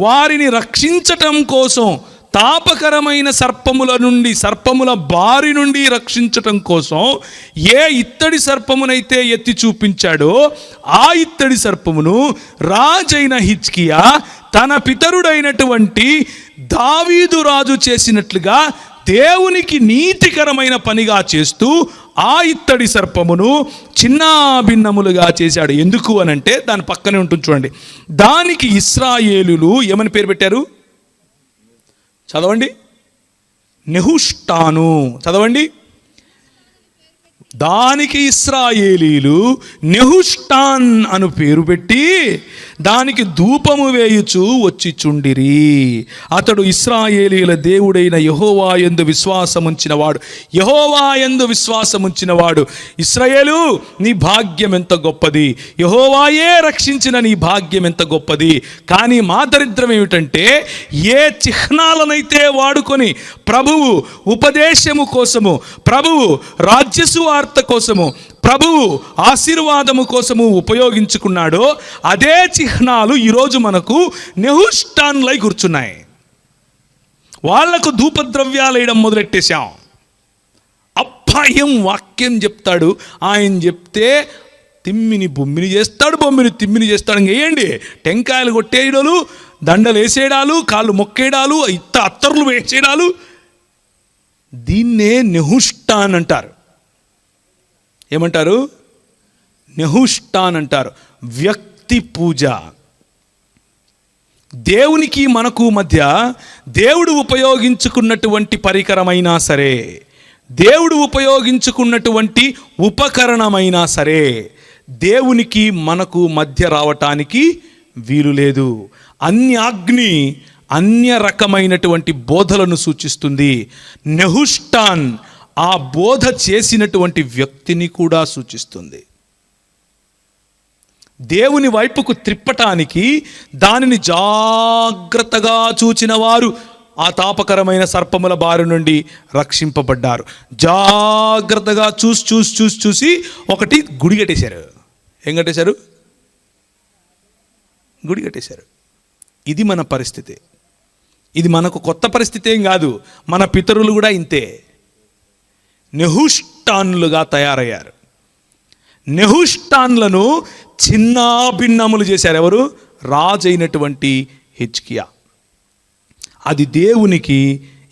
వారిని రక్షించటం కోసం, తాపకరమైన సర్పముల బారి నుండి రక్షించటం కోసం ఏ ఇత్తడి సర్పమునైతే ఎత్తి చూపించాడో ఆ ఇత్తడి సర్పమును రాజైన హిజ్కియా తన పితరుడైనటువంటి దావీదు రాజు చేసినట్లుగా దేవునికి నీతికరమైన పనిగా చేస్తూ ఆ ఇత్తడి సర్పమును చిన్న భిన్నములుగా చేశాడు. ఎందుకు అనంటే, దాని పక్కనే ఉంటుంది చూడండి. దానికి ఇశ్రాయేలులు ఏమని పేరు పెట్టారు? చదవండి. నెహుష్టాను. చదవండి. దానికి ఇశ్రాయేలీలు నెహుష్టాన్ అను పేరు పెట్టి దానికి ధూపము వేయుచు వచ్చి చుండిరి. అతడు ఇశ్రాయేలీల దేవుడైన యెహోవా యందు విశ్వాసముంచినవాడు. యెహోవా యందు విశ్వాసముంచినవాడు. ఇశ్రాయేలు, నీ భాగ్యం ఎంత గొప్పది, యెహోవాయే రక్షించిన నీ భాగ్యం ఎంత గొప్పది. కానీ మా దరిద్రం ఏమిటంటే, ఏ చిహ్నాలనైతే వాడుకొని ప్రభువు ఉపదేశము కోసము, ప్రభువు రాజ్యసువార్త కోసము, ప్రభువు ఆశీర్వాదము కోసము ఉపయోగించుకున్నాడో అదే చిహ్నాలు ఈరోజు మనకు నెహుష్టాన్లై కూర్చున్నాయి. వాళ్లకు ధూపద్రవ్యాలు వేయడం మొదలెట్టేశాం. అప్పాయం వాక్యం చెప్తాడు, ఆయన చెప్తే తిమ్మిని బొమ్మిని చేస్తాడు, బొమ్మిని తిమ్మిని చేస్తాడు. ఇంకేయండి, టెంకాయలు కొట్టేయడాలు, దండలు వేసేయడాలు, కాళ్ళు మొక్కేయడాలు, అత్తర్లు వేసేయడాలు, దీన్నే నెహుష్టాన్ అంటారు. ఏమంటారు? నెహుష్టాన్ అంటారు. వ్యక్తి పూజ. దేవునికి మనకు మధ్య దేవుడు ఉపయోగించుకున్నటువంటి పరికరమైనా సరే, దేవుడు ఉపయోగించుకున్నటువంటి ఉపకరణమైనా సరే, దేవునికి మనకు మధ్య రావటానికి వీలు లేదు. అన్యాగ్ని అన్య రకమైనటువంటి బోధలను సూచిస్తుంది. నెహుష్టాన్ ఆ బోధ చేసినటువంటి వ్యక్తిని కూడా సూచిస్తుంది. దేవుని వైపుకు త్రిప్పటానికి దానిని జాగ్రత్తగా చూచిన వారు ఆ తాపకరమైన సర్పముల బారి నుండి రక్షింపబడ్డారు. జాగ్రత్తగా చూసి ఒకటి గుడి కట్టేశారు. ఏం కట్టేశారు? గుడి కట్టేశారు. ఇది మన పరిస్థితి. ఇది మనకు కొత్త పరిస్థితి ఏం కాదు. మన పితరులు కూడా ఇంతే, నెహుష్టాన్లుగా తయారయ్యారు. నెహుష్టాన్లను చిన్నాభిన్నములు చేశారు. ఎవరు? రాజు అయినటువంటి హిజ్కియా. అది దేవునికి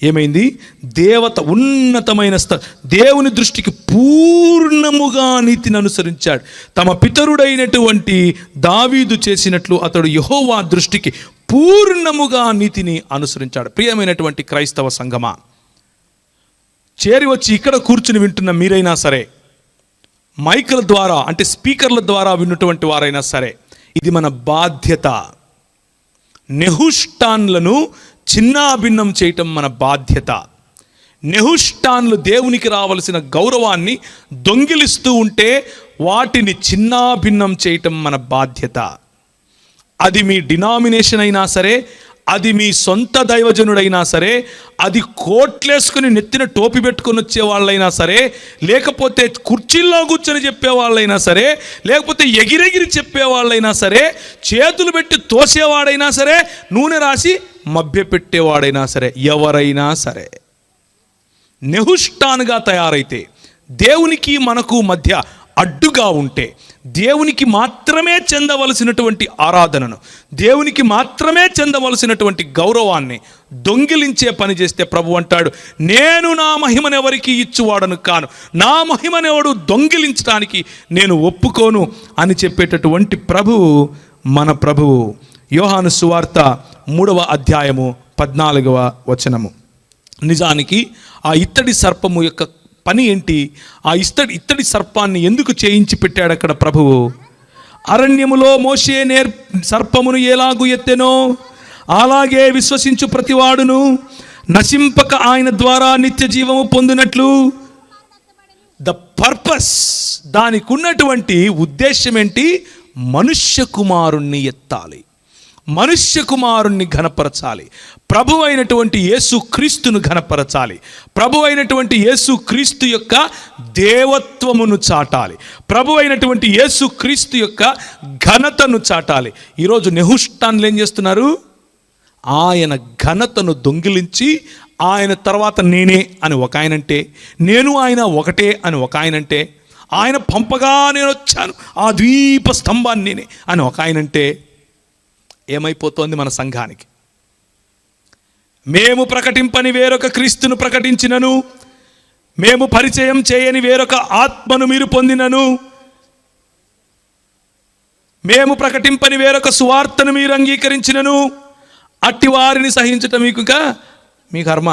ఏమైంది? దేవత ఉన్నతమైన దేవుని దృష్టికి పూర్ణముగా నీతిని అనుసరించాడు. తమ పితరుడైనటువంటి దావీదు చేసినట్లు అతడు యెహోవా దృష్టికి పూర్ణముగా నీతిని అనుసరించాడు. ప్రియమైనటువంటి క్రైస్తవ సంఘమా, చేరి వచ్చి ఇక్కడ కూర్చుని వింటున్న మీరైనా సరే, మైకుల ద్వారా అంటే స్పీకర్ల ద్వారా విన్నటువంటి వారైనా సరే, ఇది మన బాధ్యత. నెహుష్టాన్లను చిన్నాభిన్నం చేయటం మన బాధ్యత. నెహుష్టాన్లు దేవునికి రావలసిన గౌరవాన్ని దొంగిలిస్తూ ఉంటే వాటిని చిన్నాభిన్నం చేయటం మన బాధ్యత. అది మీ డినామినేషన్ అయినా సరే, అది మీ సొంత దైవజనుడైనా సరే, అది కోట్లేసుకుని నెత్తిన టోపీ పెట్టుకొని వచ్చే వాళ్ళైనా సరే, లేకపోతే కుర్చీల్లో కూర్చొని చెప్పేవాళ్ళైనా సరే, లేకపోతే ఎగిరెగిరి చెప్పేవాళ్ళైనా సరే, చేతులు పెట్టి తోసేవాడైనా సరే, నూనె రాసి మభ్యపెట్టేవాడైనా సరే, ఎవరైనా సరే నెహుష్టాన్గా తయారైతే, దేవునికి మనకు మధ్య అడ్డుగా ఉంటే, దేవునికి మాత్రమే చెందవలసినటువంటి ఆరాధనను, దేవునికి మాత్రమే చెందవలసినటువంటి గౌరవాన్ని దొంగిలించే పని చేస్తే ప్రభు అంటాడు, నేను నా మహిమను ఎవరికి ఇచ్చువాడను కాను, నా మహిమనెవడు దొంగిలించడానికి నేను ఒప్పుకోను అని చెప్పేటటువంటి ప్రభువు మన ప్రభువు. యోహాను సువార్త 3వ అధ్యాయము 14వ వచనము. నిజానికి ఆ ఇత్తడి సర్పము యొక్క పని ఏంటి? ఆ ఇత్తడి సర్పాన్ని ఎందుకు చేయించి పెట్టాడు అక్కడ ప్రభువు? అరణ్యములో మోషే సర్పమును ఎలాగు ఎత్తెనో అలాగే విశ్వసించు ప్రతివాడును నశింపక ఆయన ద్వారా నిత్య జీవము పొందినట్లు. ద పర్పస్, దానికి ఉన్నటువంటి ఉద్దేశం ఏంటి? మనుష్య కుమారుణ్ణి ఎత్తాలి, మనుష్య కుమారుణ్ణి ఘనపరచాలి, ప్రభు అయినటువంటి యేసు క్రీస్తును ఘనపరచాలి, ప్రభు అయినటువంటి యేసు క్రీస్తు యొక్క దేవత్వమును చాటాలి, ప్రభు అయినటువంటి యేసు క్రీస్తు యొక్క ఘనతను చాటాలి. ఈరోజు నెహుష్టాన్లు ఏం చేస్తున్నారు? ఆయన ఘనతను దొంగిలించి ఆయన తర్వాత నేనే అని ఒక ఆయనంటే, నేను ఆయన ఒకటే అని ఒక ఆయనంటే, ఆయన పంపగా నేను వచ్చాను ఆ ద్వీప స్తంభాన్ని నేనే అని ఒక ఆయనంటే, ఏమైపోతోంది మన సంఘానికి? మేము ప్రకటింపని వేరొక క్రీస్తును ప్రకటించినను, మేము పరిచయం చేయని వేరొక ఆత్మను మీరు పొందినను, మేము ప్రకటింపని వేరొక సువార్తను మీరు అంగీకరించినను, అట్టి వారిని సహించటం మీ కర్మ,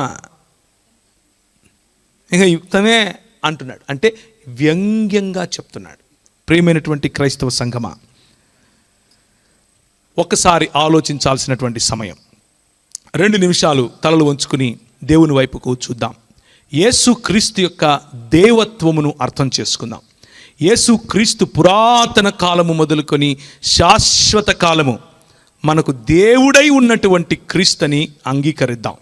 ఇంకా యుక్తమే అంటున్నాడు. అంటే వ్యంగ్యంగా చెప్తున్నాడు. ప్రియమైనటువంటి క్రైస్తవ సంఘమా, ఒక్కసారి ఆలోచించాల్సినటువంటి సమయం. 2 నిమిషాలు తలలు వంచుకుని దేవుని వైపుకు చూద్దాం. యేసు క్రీస్తు యొక్క దేవత్వమును అర్థం చేసుకుందాం. యేసు క్రీస్తు పురాతన కాలము మొదలుకొని శాశ్వత కాలము మనకు దేవుడై ఉన్నటువంటి క్రీస్తుని అంగీకరిద్దాం.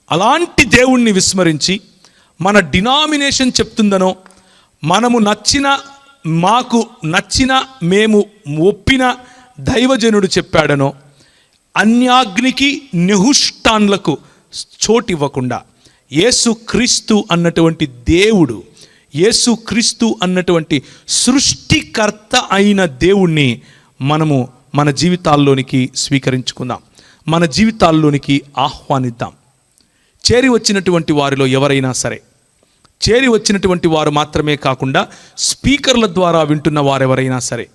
అలాంటి దేవుణ్ణి విస్మరించి మన డినామినేషన్ చెప్తుందనో, మనము మాకు నచ్చిన మేము ఒప్పిన దైవజనుడు చెప్పాడనో, అన్యాగ్నికి నెహుష్టాన్లకు చోటివ్వకుండా యేసు క్రీస్తు అన్నటువంటి దేవుడు, యేసు క్రీస్తు అన్నటువంటి సృష్టికర్త అయిన దేవుణ్ణి మనము మన జీవితాల్లోనికి స్వీకరించుకుందాం, మన జీవితాల్లోనికి ఆహ్వానిద్దాం. చేరి వచ్చినటువంటి వారిలో ఎవరైనా సరే, చేరి వచ్చినటువంటి వారు మాత్రమే కాకుండా స్పీకర్ల ద్వారా వింటున్న వారెవరైనా సరే,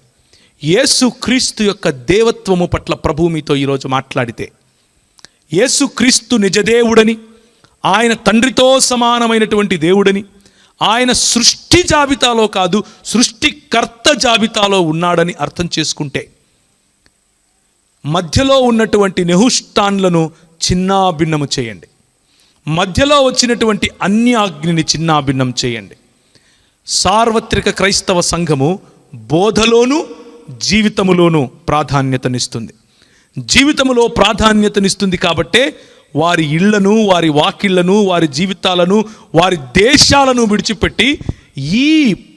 యేసు క్రీస్తు యొక్క దేవత్వము పట్ల ప్రభువు మీతో ఈరోజు మాట్లాడితే, యేసు క్రీస్తు నిజదేవుడని, ఆయన తండ్రితో సమానమైనటువంటి దేవుడని, ఆయన సృష్టి జాబితాలో కాదు సృష్టికర్త జాబితాలో ఉన్నాడని అర్థం చేసుకుంటే, మధ్యలో ఉన్నటువంటి నెహుష్టాన్లను చిన్నాభిన్నము చేయండి. మధ్యలో వచ్చినటువంటి అన్యాగ్నిని చిన్నాభిన్నం చేయండి. సార్వత్రిక క్రైస్తవ సంఘము బోధలోను జీవితములోను ప్రాధాన్యతనిస్తుంది. జీవితములో ప్రాధాన్యతనిస్తుంది కాబట్టే వారి ఇళ్లను, వారి వాకిళ్లను, వారి జీవితాలను, వారి దేశాలను విడిచిపెట్టి ఈ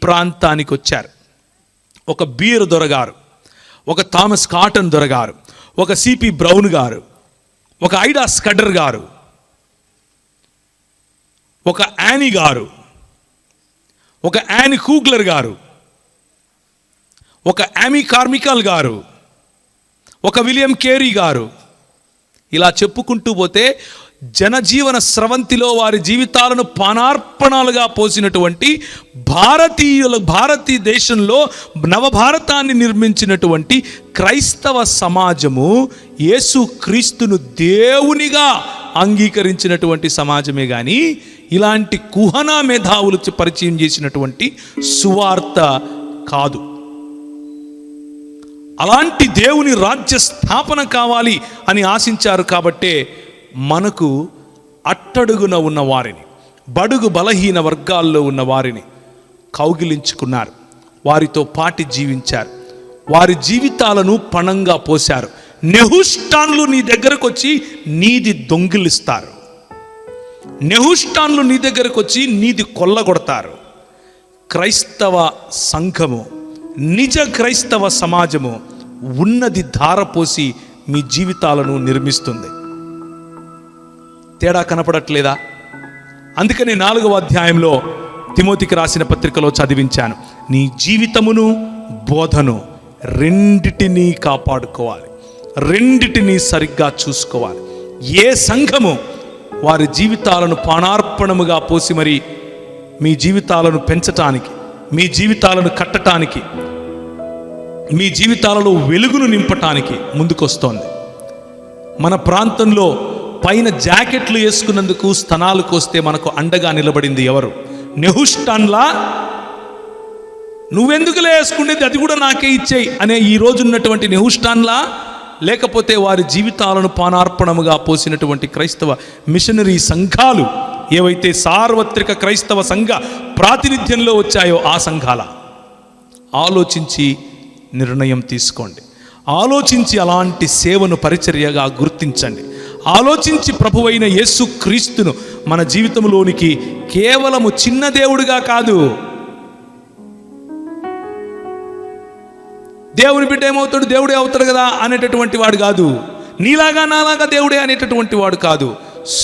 ప్రాంతానికి వచ్చారు. ఒక బీర్ దొరగారు, ఒక థామస్ కాటన్ దొరగారు, ఒక సిపి బ్రౌన్ గారు, ఒక ఐడా స్కడర్ గారు, ఒక యానీ గారు, ఒక యానీ కూగ్లర్ గారు, ఒక యామీ కార్మికల్ గారు, ఒక విలియం కేరీ గారు, ఇలా చెప్పుకుంటూ పోతే జనజీవన స్రవంతిలో వారి జీవితాలను పానార్పణాలుగా పోసినటువంటి భారతదేశంలో నవభారతాన్ని నిర్మించినటువంటి క్రైస్తవ సమాజము యేసుక్రీస్తును దేవునిగా అంగీకరించినటువంటి సమాజమే కానీ ఇలాంటి కుహనా మేధావులు పరిచయం చేసినటువంటి సువార్త కాదు. అలాంటి దేవుని రాజ్య స్థాపన కావాలి అని ఆశించారు కాబట్టే మనకు అట్టడుగున ఉన్న వారిని, బడుగు బలహీన వర్గాల్లో ఉన్న వారిని కౌగిలించుకున్నారు, వారితో పాటి జీవించారు, వారి జీవితాలను పణంగా పోశారు. నెహుష్టాన్లు నీ దగ్గరకు వచ్చి నీది దొంగిలిస్తారు, నెహుష్టాన్లు నీ దగ్గరకు వచ్చి నీది కొల్లగొడతారు. క్రైస్తవ సంఘము, నిజ క్రైస్తవ సమాజము ఉన్నది ధారపోసి మీ జీవితాలను నిర్మిస్తుంది. తేడా కనపడట్లేదా? అందుకని 4వ అధ్యాయంలో తిమోతికి రాసిన పత్రికలో చదివించాను, నీ జీవితమును బోధను రెండిటినీ కాపాడుకోవాలి, రెండిటినీ సరిగ్గా చూసుకోవాలి. ఏ సంఘము వారి జీవితాలను పానార్పణముగా పోసి మరి మీ జీవితాలను పెంచటానికి, మీ జీవితాలను కట్టటానికి, మీ జీవితాలలో వెలుగును నింపటానికి ముందుకొస్తోంది. మన ప్రాంతంలో పైన జాకెట్లు వేసుకున్నందుకు స్తనాలు కోస్తే మనకు అండగా నిలబడింది ఎవరు? నెహుష్టాన్లా నువ్వెందుకులే వేసుకునేది, అది కూడా నాకే ఇచ్చేయి అనే ఈ రోజున్నటువంటి నెహుష్టాన్లా, లేకపోతే వారి జీవితాలను పానార్పణముగా పోసినటువంటి క్రైస్తవ మిషనరీ సంఘాలు ఏవైతే సార్వత్రిక క్రైస్తవ సంఘ ప్రాతినిధ్యంలో వచ్చాయో ఆ సంఘాల? ఆలోచించి నిర్ణయం తీసుకోండి. ఆలోచించి అలాంటి సేవను పరిచర్యగా గుర్తించండి. ఆలోచించి ప్రభువైన యేసుక్రీస్తును మన జీవితంలోనికి కేవలము చిన్న దేవుడిగా కాదు, దేవుని బిడ్డ ఏమవుతాడు, దేవుడే అవుతాడు కదా అనేటటువంటి వాడు కాదు, నీలాగా నాలాగా దేవుడే అనేటటువంటి వాడు కాదు,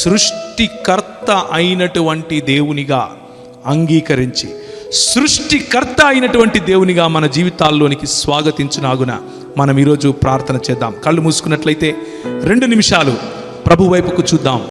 సృష్టికర్త అయినటువంటి దేవునిగా అంగీకరించి సృష్టికర్త అయినటువంటి దేవునిగా మన జీవితాల్లోనికి స్వాగతించునాగున మనం ఈరోజు ప్రార్థన చేద్దాం. కళ్ళు మూసుకున్నట్లయితే 2 నిమిషాలు ప్రభు వైపుకు చూద్దాం.